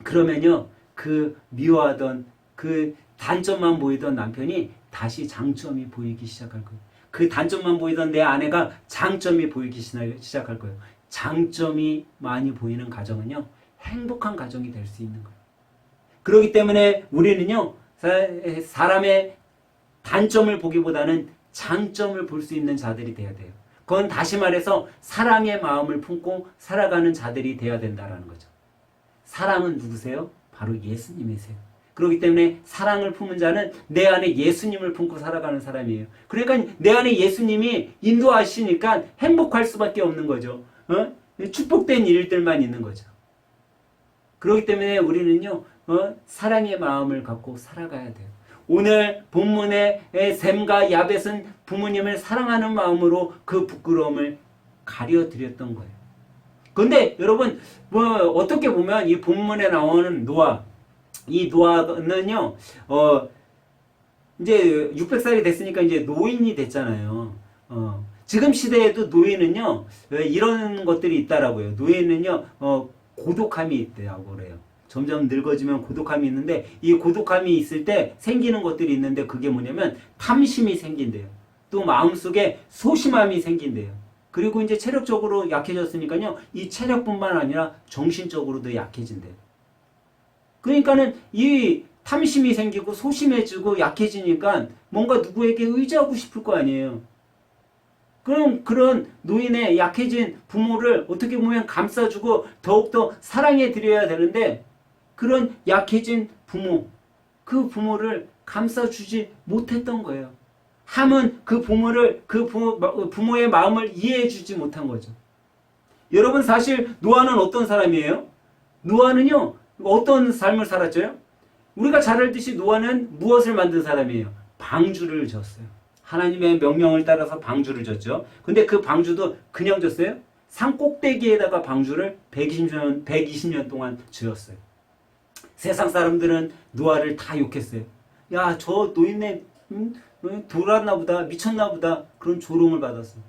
그러면요, 그 미워하던 그 단점만 보이던 남편이 다시 장점이 보이기 시작할 거예요. 그 단점만 보이던 내 아내가 장점이 보이기 시작할 거예요. 장점이 많이 보이는 가정은요, 행복한 가정이 될 수 있는 거예요. 그렇기 때문에 우리는요, 사람의 단점을 보기보다는 장점을 볼 수 있는 자들이 돼야 돼요. 그건 다시 말해서 사랑의 마음을 품고 살아가는 자들이 돼야 된다는 거죠. 사랑은 누구세요? 바로 예수님이세요. 그렇기 때문에 사랑을 품은 자는 내 안에 예수님을 품고 살아가는 사람이에요. 그러니까 내 안에 예수님이 인도하시니까 행복할 수밖에 없는 거죠. 축복된 일들만 있는 거죠. 그렇기 때문에 우리는요, 사랑의 마음을 갖고 살아가야 돼요. 오늘 본문의 셈과 야벳은 부모님을 사랑하는 마음으로 그 부끄러움을 가려드렸던 거예요. 그런데 여러분, 어떻게 보면 이 본문에 나오는 노아, 이 노아는요, 이제 600살이 됐으니까 이제 노인이 됐잖아요. 지금 시대에도 노인은요, 이런 것들이 있다라고요. 노인은요, 고독함이 있다고 그래요. 점점 늙어지면 고독함이 있는데, 이 고독함이 있을 때 생기는 것들이 있는데, 그게 뭐냐면 탐심이 생긴대요. 또 마음속에 소심함이 생긴대요. 그리고 이제 체력적으로 약해졌으니까요, 이 체력뿐만 아니라 정신적으로도 약해진대요. 그러니까는 이 탐심이 생기고 소심해지고 약해지니까 뭔가 누구에게 의지하고 싶을 거 아니에요. 그럼 그런 노인의 약해진 부모를 어떻게 보면 감싸주고 더욱더 사랑해 드려야 되는데, 그런 약해진 부모, 그 부모를 감싸주지 못했던 거예요. 함은 그 부모를, 부모의 마음을 이해해주지 못한 거죠. 여러분, 사실 노아는 어떤 사람이에요? 노아는요, 어떤 삶을 살았죠? 우리가 잘 알듯이 노아는 무엇을 만든 사람이에요? 방주를 졌어요. 하나님의 명령을 따라서 방주를 졌죠. 근데 그 방주도 그냥 졌어요? 산 꼭대기에다가 방주를 120년 동안 지었어요. 세상 사람들은 노아를 다 욕했어요. 야, 저 노인네 돌았나 보다, 미쳤나 보다, 그런 조롱을 받았어요.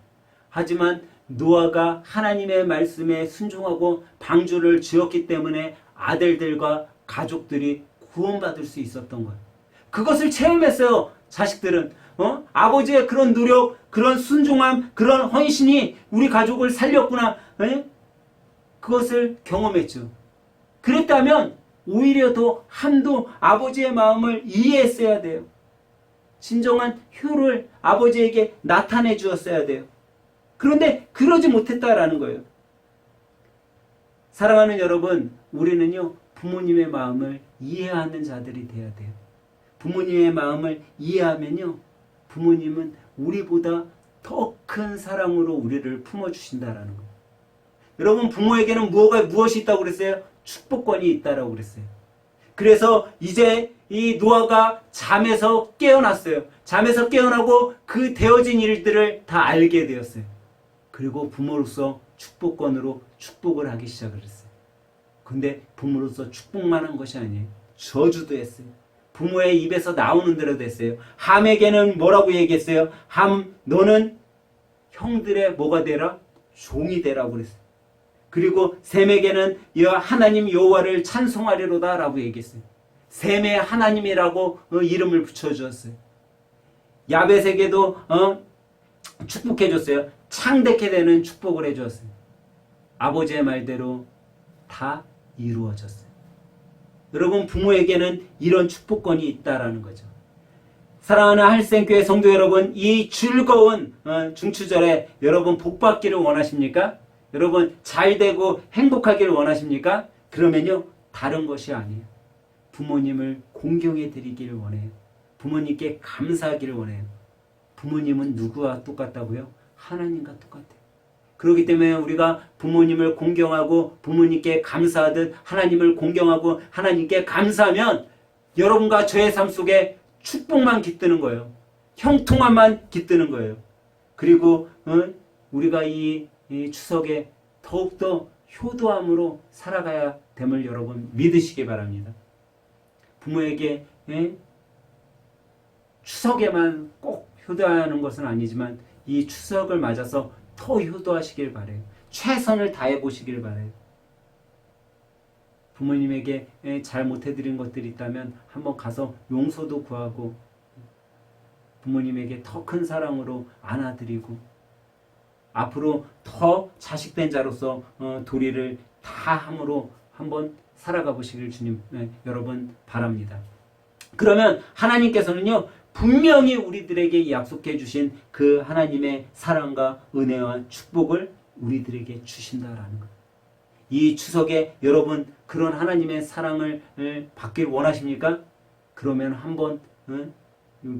하지만 노아가 하나님의 말씀에 순종하고 방주를 지었기 때문에 아들들과 가족들이 구원받을 수 있었던 거예요. 그것을 체험했어요. 자식들은 아버지의 그런 노력, 그런 순종함, 그런 헌신이 우리 가족을 살렸구나. 그것을 경험했죠. 그랬다면 오히려 더 한도 아버지의 마음을 이해했어야 돼요. 진정한 효를 아버지에게 나타내 주었어야 돼요. 그런데 그러지 못했다라는 거예요. 사랑하는 여러분, 우리는요 부모님의 마음을 이해하는 자들이 돼야 돼요. 부모님의 마음을 이해하면요 부모님은 우리보다 더 큰 사랑으로 우리를 품어주신다라는 거예요. 여러분, 부모에게는 무엇이 있다고 그랬어요? 축복권이 있다라고 그랬어요. 그래서 이제 이 노아가 잠에서 깨어났어요. 잠에서 깨어나고 그 되어진 일들을 다 알게 되었어요. 그리고 부모로서 축복권으로 축복을 하기 시작을 했어요. 근데 부모로서 축복만 한 것이 아니에요. 저주도 했어요. 부모의 입에서 나오는 대로 됐어요. 함에게는 뭐라고 얘기했어요? 함, 너는 형들의 뭐가 되라? 종이 되라고 그랬어요. 그리고 셈에게는 하나님 여호와를 찬송하리로다 라고 얘기했어요. 셈의 하나님이라고 이름을 붙여주었어요. 야벳에게도 축복해줬어요. 창대케 되는 축복을 해주었어요. 아버지의 말대로 다 이루어졌어요. 여러분, 부모에게는 이런 축복권이 있다라는 거죠. 사랑하는 할생교회 성도 여러분, 이 즐거운 중추절에 여러분 복받기를 원하십니까? 여러분 잘되고 행복하기를 원하십니까? 그러면요 다른 것이 아니에요. 부모님을 공경해 드리기를 원해요. 부모님께 감사하기를 원해요. 부모님은 누구와 똑같다고요? 하나님과 똑같아요. 그렇기 때문에 우리가 부모님을 공경하고 부모님께 감사하듯 하나님을 공경하고 하나님께 감사하면 여러분과 저의 삶 속에 축복만 깃드는 거예요. 형통함만 깃드는 거예요. 그리고 우리가 이 추석에 더욱더 효도함으로 살아가야 됨을 여러분 믿으시기 바랍니다. 부모에게 추석에만 꼭 효도하는 것은 아니지만 이 추석을 맞아서 더 효도하시길 바라요. 최선을 다해 보시길 바라요. 부모님에게 잘 못해드린 것들이 있다면 한번 가서 용서도 구하고 부모님에게 더 큰 사랑으로 안아드리고 앞으로 더 자식된 자로서 도리를 다 함으로 한번 살아가 보시길 주님 여러분 바랍니다. 그러면 하나님께서는요 분명히 우리들에게 약속해 주신 그 하나님의 사랑과 은혜와 축복을 우리들에게 주신다라는 것. 이 추석에 여러분 그런 하나님의 사랑을 받길 원하십니까? 그러면 한번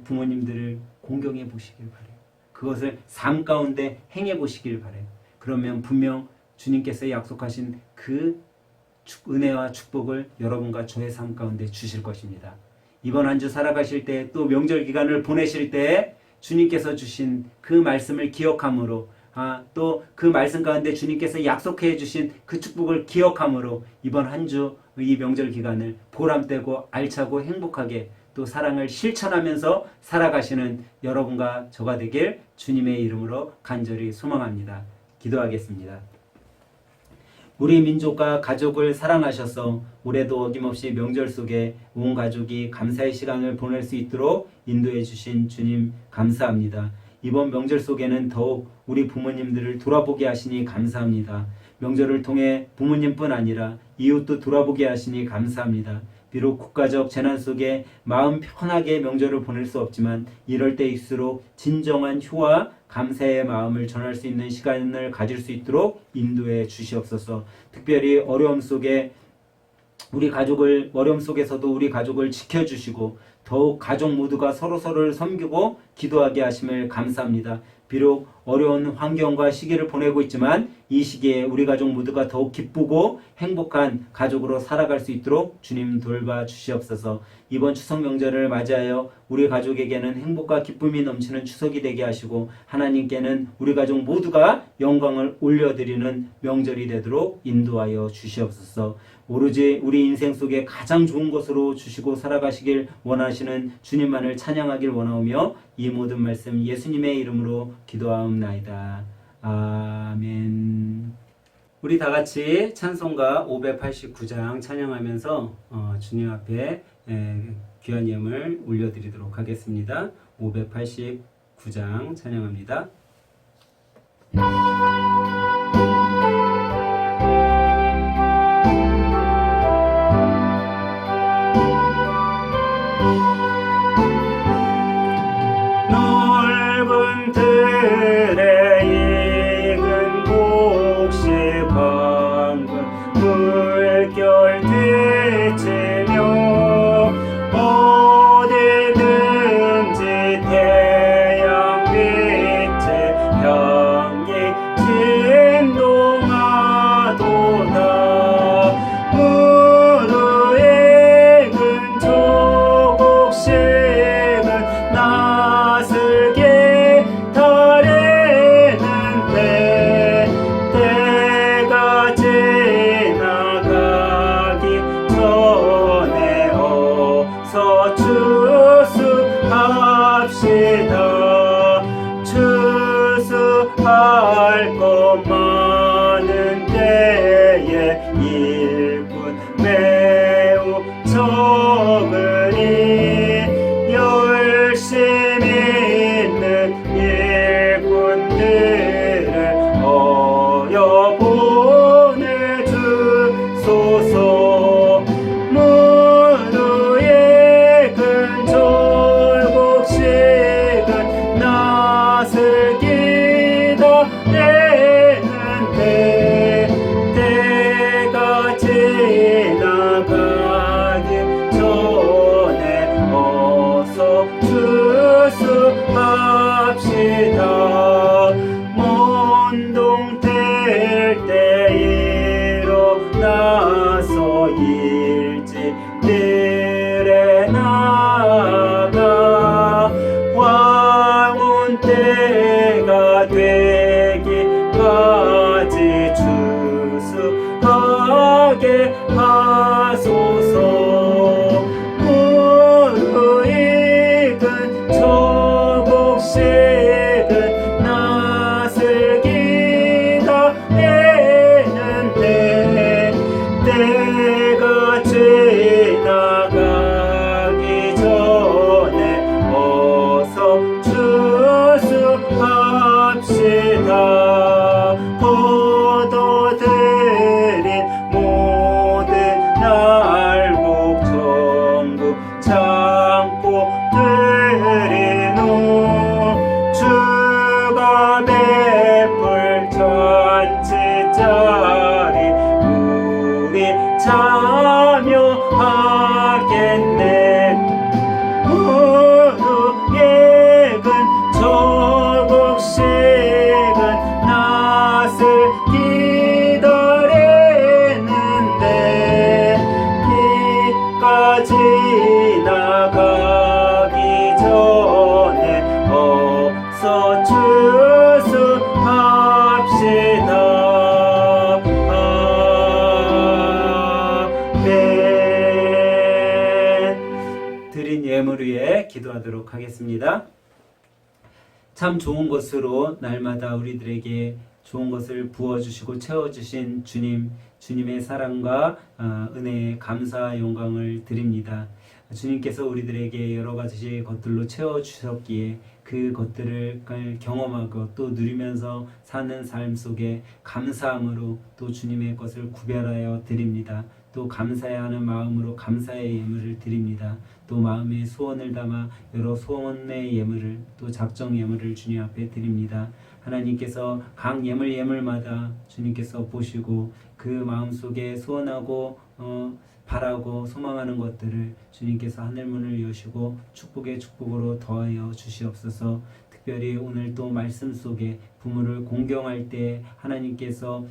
부모님들을 공경해 보시길 바라요. 그것을 삶 가운데 행해 보시길 바라요. 그러면 분명 주님께서 약속하신 그 은혜와 축복을 여러분과 저의 삶 가운데 주실 것입니다. 이번 한 주 살아가실 때 또 명절 기간을 보내실 때 주님께서 주신 그 말씀을 기억함으로 또 그 말씀 가운데 주님께서 약속해 주신 그 축복을 기억함으로 이번 한 주 이 명절 기간을 보람되고 알차고 행복하게 또 사랑을 실천하면서 살아가시는 여러분과 저가 되길 주님의 이름으로 간절히 소망합니다. 기도하겠습니다. 우리 민족과 가족을 사랑하셔서 올해도 어김없이 명절 속에 온 가족이 감사의 시간을 보낼 수 있도록 인도해 주신 주님 감사합니다. 이번 명절 속에는 더욱 우리 부모님들을 돌아보게 하시니 감사합니다. 명절을 통해 부모님뿐 아니라 이웃도 돌아보게 하시니 감사합니다. 비록 국가적 재난 속에 마음 편하게 명절을 보낼 수 없지만 이럴 때일수록 진정한 효와 감사의 마음을 전할 수 있는 시간을 가질 수 있도록 인도해 주시옵소서. 특별히 어려움 속에서도 우리 가족을 지켜주시고 더욱 가족 모두가 서로서로를 섬기고 기도하게 하심을 감사합니다. 비록 어려운 환경과 시기를 보내고 있지만 이 시기에 우리 가족 모두가 더욱 기쁘고 행복한 가족으로 살아갈 수 있도록 주님 돌봐 주시옵소서. 이번 추석 명절을 맞이하여 우리 가족에게는 행복과 기쁨이 넘치는 추석이 되게 하시고 하나님께는 우리 가족 모두가 영광을 올려드리는 명절이 되도록 인도하여 주시옵소서. 오로지 우리 인생 속에 가장 좋은 것으로 주시고 살아가시길 원하시는 주님만을 찬양하길 원하오며 이 모든 말씀 예수님의 이름으로 기도하옵나이다. 아멘. 아멘. 우리 다 같이 찬송가 589장 찬양하면서 주님 앞에 귀한 예물 올려드리도록 하겠습니다. 589장 찬양합니다. 넓은 들에 익은 곡식 방울 물결 되치며 어디든지 태양 빛의 향기 진동하도다. 무르 익은 조곡식은 나슬게 달에는데 때가 지나가기 전에 어서 추수합시다. 추수할 것 많은 때에 일꾼 매우 적으니 열심히 있는 일꾼들을 어여 보내주소서. 무르익은 조곡식은 낫을 기다리는데 때가 지나가기 전에 어서 추수합시다. 먼동 될 때 일어나서 일찍들에 나가 황혼 때가 되기까지 추수하게 하소서. 무르익은 조곡식은 낫을 기다리는데 때가 지나가기 전에 어서 추수합시다. 포도들인 모든 날곡 전부 참고 들이노. 주가 베풀 잔치자리 우리 참여하겠네. 무르익은 조곡식은 낫을 기다리는데 기까지 나가기 전에 어서 추수합시다. 아멘. 드린 예물 위에 기도하도록 하겠습니다. 참 좋은 것으로 날마다 우리들에게 좋은 것을 부어주시고 채워주신 주님, 주님의 사랑과 은혜에 감사 영광을 드립니다. 주님께서 우리들에게 여러 가지 것들로 채워주셨기에 그 것들을 경험하고 또 누리면서 사는 삶 속에 감사함으로 또 주님의 것을 구별하여 드립니다. 또 감사해야 하는 마음으로 감사의 예물을 드립니다. 또 마음의 소원을 담아 여러 소원의 예물을 또 작정 예물을 주님 앞에 드립니다. 하나님께서 각 예물마다 주님께서 보시고 그 마음속에 소원하고 바라고 소망하는 것들을 주님께서 하늘문을 여시고 축복의 축복으로 더하여 주시옵소서. 특별히 오늘 또 말씀 속에 부모를 공경할 때 하나님께서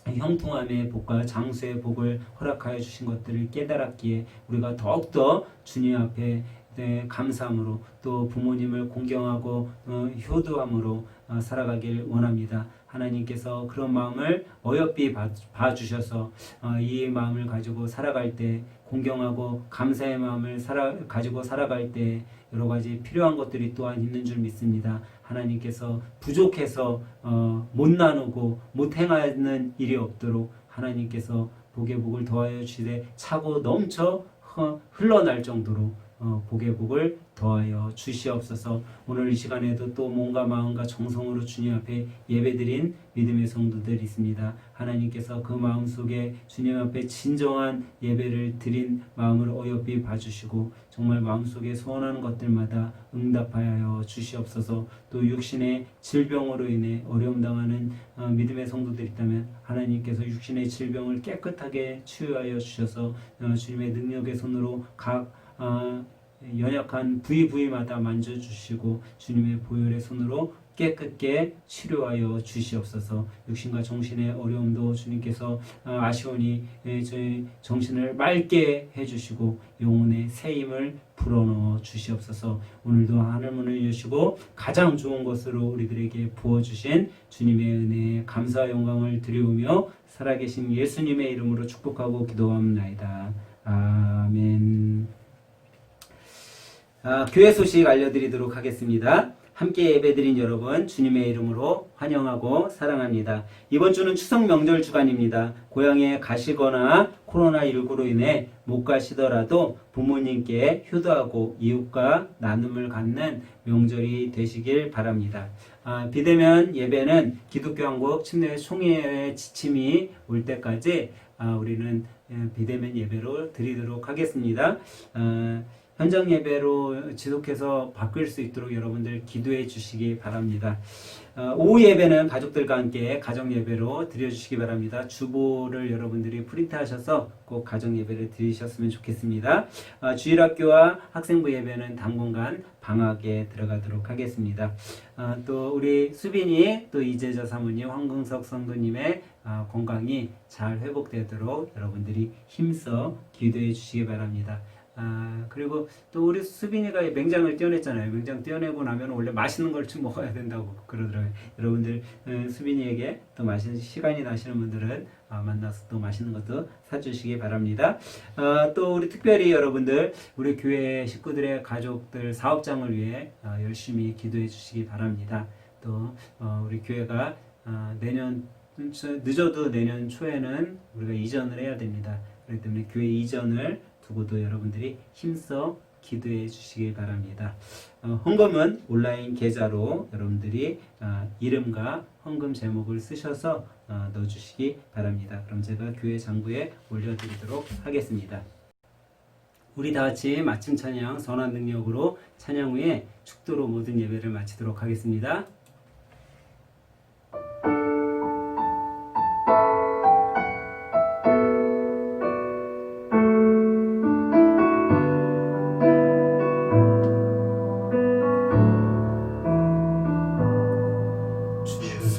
형통함의 복과 장수의 복을 허락하여 주신 것들을 깨달았기에 우리가 더욱더 주님 앞에 감사함으로 또 부모님을 공경하고 효도함으로 살아가길 원합니다. 하나님께서 그런 마음을 어여삐 봐주셔서 이 마음을 가지고 살아갈 때 공경하고 감사의 마음을 가지고 살아갈 때 여러 가지 필요한 것들이 또한 있는 줄 믿습니다. 하나님께서 부족해서 못 나누고 못 행하는 일이 없도록 하나님께서 복의 복을 더하여 주시되 차고 넘쳐 흘러날 정도로 복의 복을 더하여 주시옵소서. 오늘 이 시간에도 또 몸과 마음과 정성으로 주님 앞에 예배드린 믿음의 성도들이 있습니다. 하나님께서 그 마음속에 주님 앞에 진정한 예배를 드린 마음을 어여삐 봐주시고 정말 마음속에 소원하는 것들마다 응답하여 주시옵소서. 또 육신의 질병으로 인해 어려움 당하는 믿음의 성도들이 있다면 하나님께서 육신의 질병을 깨끗하게 치유하여 주셔서 주님의 능력의 손으로 각 연약한 부위마다 만져주시고 주님의 보혈의 손으로 깨끗게 치료하여 주시옵소서. 육신과 정신의 어려움도 주님께서 아시오니 저희 정신을 맑게 해주시고 영혼의 새 힘을 불어넣어 주시옵소서. 오늘도 하늘문을 여시고 가장 좋은 것으로 우리들에게 부어주신 주님의 은혜에 감사와 영광을 드리우며 살아계신 예수님의 이름으로 축복하고 기도합나이다. 아멘. 교회 소식 알려드리도록 하겠습니다. 함께 예배드린 여러분 주님의 이름으로 환영하고 사랑합니다. 이번 주는 추석 명절 주간입니다. 고향에 가시거나 코로나19로 인해 못 가시더라도 부모님께 효도하고 이웃과 나눔을 갖는 명절이 되시길 바랍니다. 비대면 예배는 기독교 한국 침례 총회의 지침이 올 때까지 우리는 비대면 예배로 드리도록 하겠습니다. 현장 예배로 지속해서 바꿀 수 있도록 여러분들 기도해 주시기 바랍니다. 오후 예배는 가족들과 함께 가정 예배로 드려주시기 바랍니다. 주보를 여러분들이 프린트하셔서 꼭 가정 예배를 드리셨으면 좋겠습니다. 주일학교와 학생부 예배는 당분간 방학에 들어가도록 하겠습니다. 또 우리 수빈이 또 이재자 사모님, 황금석 성도님의 건강이 잘 회복되도록 여러분들이 힘써 기도해 주시기 바랍니다. 그리고 또 우리 수빈이가 맹장을 떼어냈잖아요. 맹장 떼어내고 나면 원래 맛있는 걸 좀 먹어야 된다고 그러더라고요. 여러분들 수빈이에게 또 맛있는 시간이 나시는 분들은 만나서 또 맛있는 것도 사주시기 바랍니다. 또 우리 특별히 여러분들 우리 교회 식구들의 가족들 사업장을 위해 열심히 기도해 주시기 바랍니다. 또 우리 교회가 내년 늦어도 내년 초에는 우리가 이전을 해야 됩니다. 그렇기 때문에 교회 이전을 두고도 여러분들이 힘써 기도해 주시기 바랍니다. 헌금은 온라인 계좌로 여러분들이 이름과 헌금 제목을 쓰셔서 넣어주시기 바랍니다. 그럼 제가 교회 장부에 올려드리도록 하겠습니다. 우리 다같이 마침 찬양 선한 능력으로 찬양 후에 축도로 모든 예배를 마치도록 하겠습니다.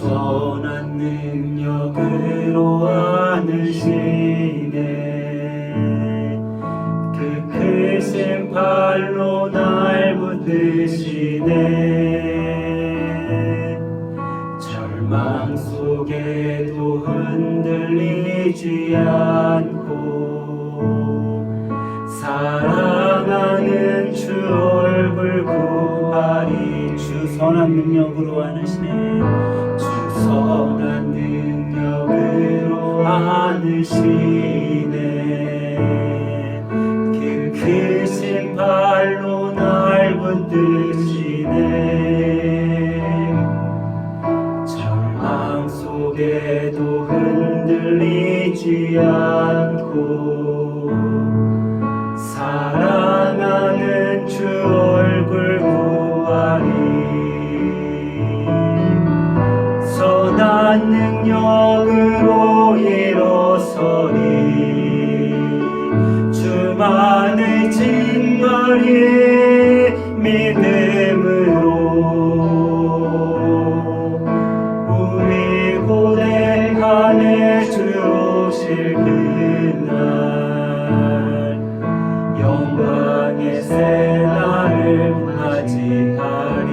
선한 능력으로 안으시네 그 크신 팔로 날 붙드시네 절망 속에도 흔들리지 않고 사랑하는 주 얼굴 구하리 주 선한 능력으로 안으시네 선한 능력으로 안으시네 그 크신 팔로 날 붙드시네 절망 속에도 흔들리지 않고 사랑하는 주 얼굴 구하리 선한 능력으로 일어서리 주만의 징벌이 믿음으로 우리 고대하네 주 오실 그날 영광의 새날을 맞이하리.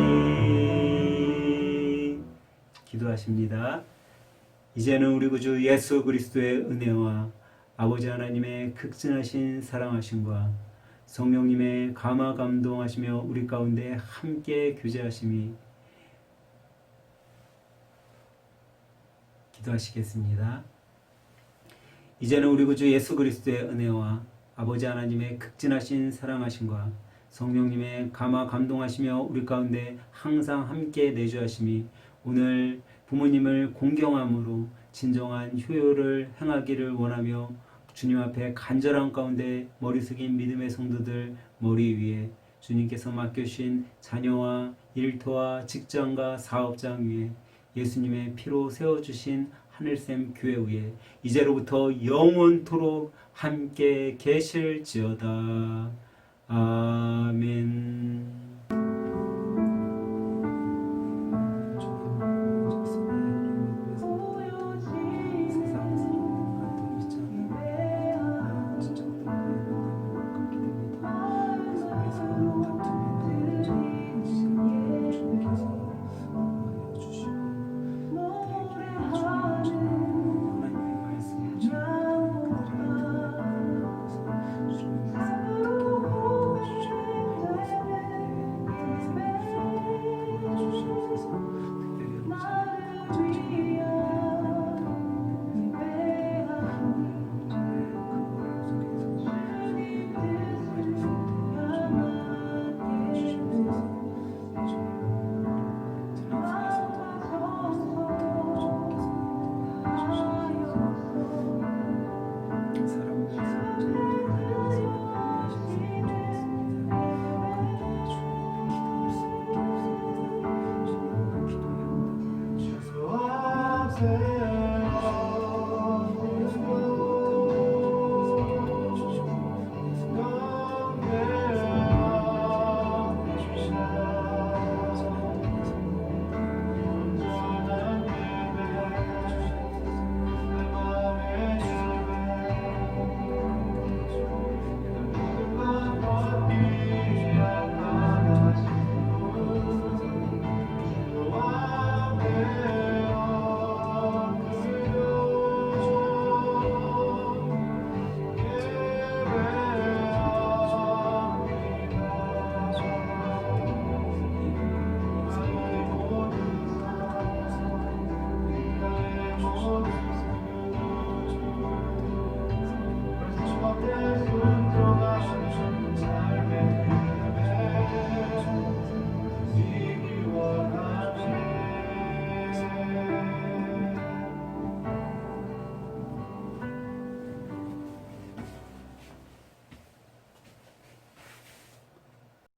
기도하십니다. 이제는 우리 구주 예수 그리스도의 은혜와 아버지 하나님의 극진하신 사랑하심과 성령님의 감화 감동하시며 우리 가운데 함께 교제하심이 기도하시겠습니다. 이제는 우리 구주 예수 그리스도의 은혜와 아버지 하나님의 극진하신 사랑하심과 성령님의 감화 감동하시며 우리 가운데 항상 함께 내주하심이 오늘 부모님을 공경함으로 진정한 효요를 행하기를 원하며 주님 앞에 간절한 가운데 머리 숙인 믿음의 성도들 머리 위에 주님께서 맡겨주신 자녀와 일터와 직장과 사업장 위에 예수님의 피로 세워주신 하늘샘 교회 위에 이제로부터 영원토록 함께 계실지어다. 아멘. say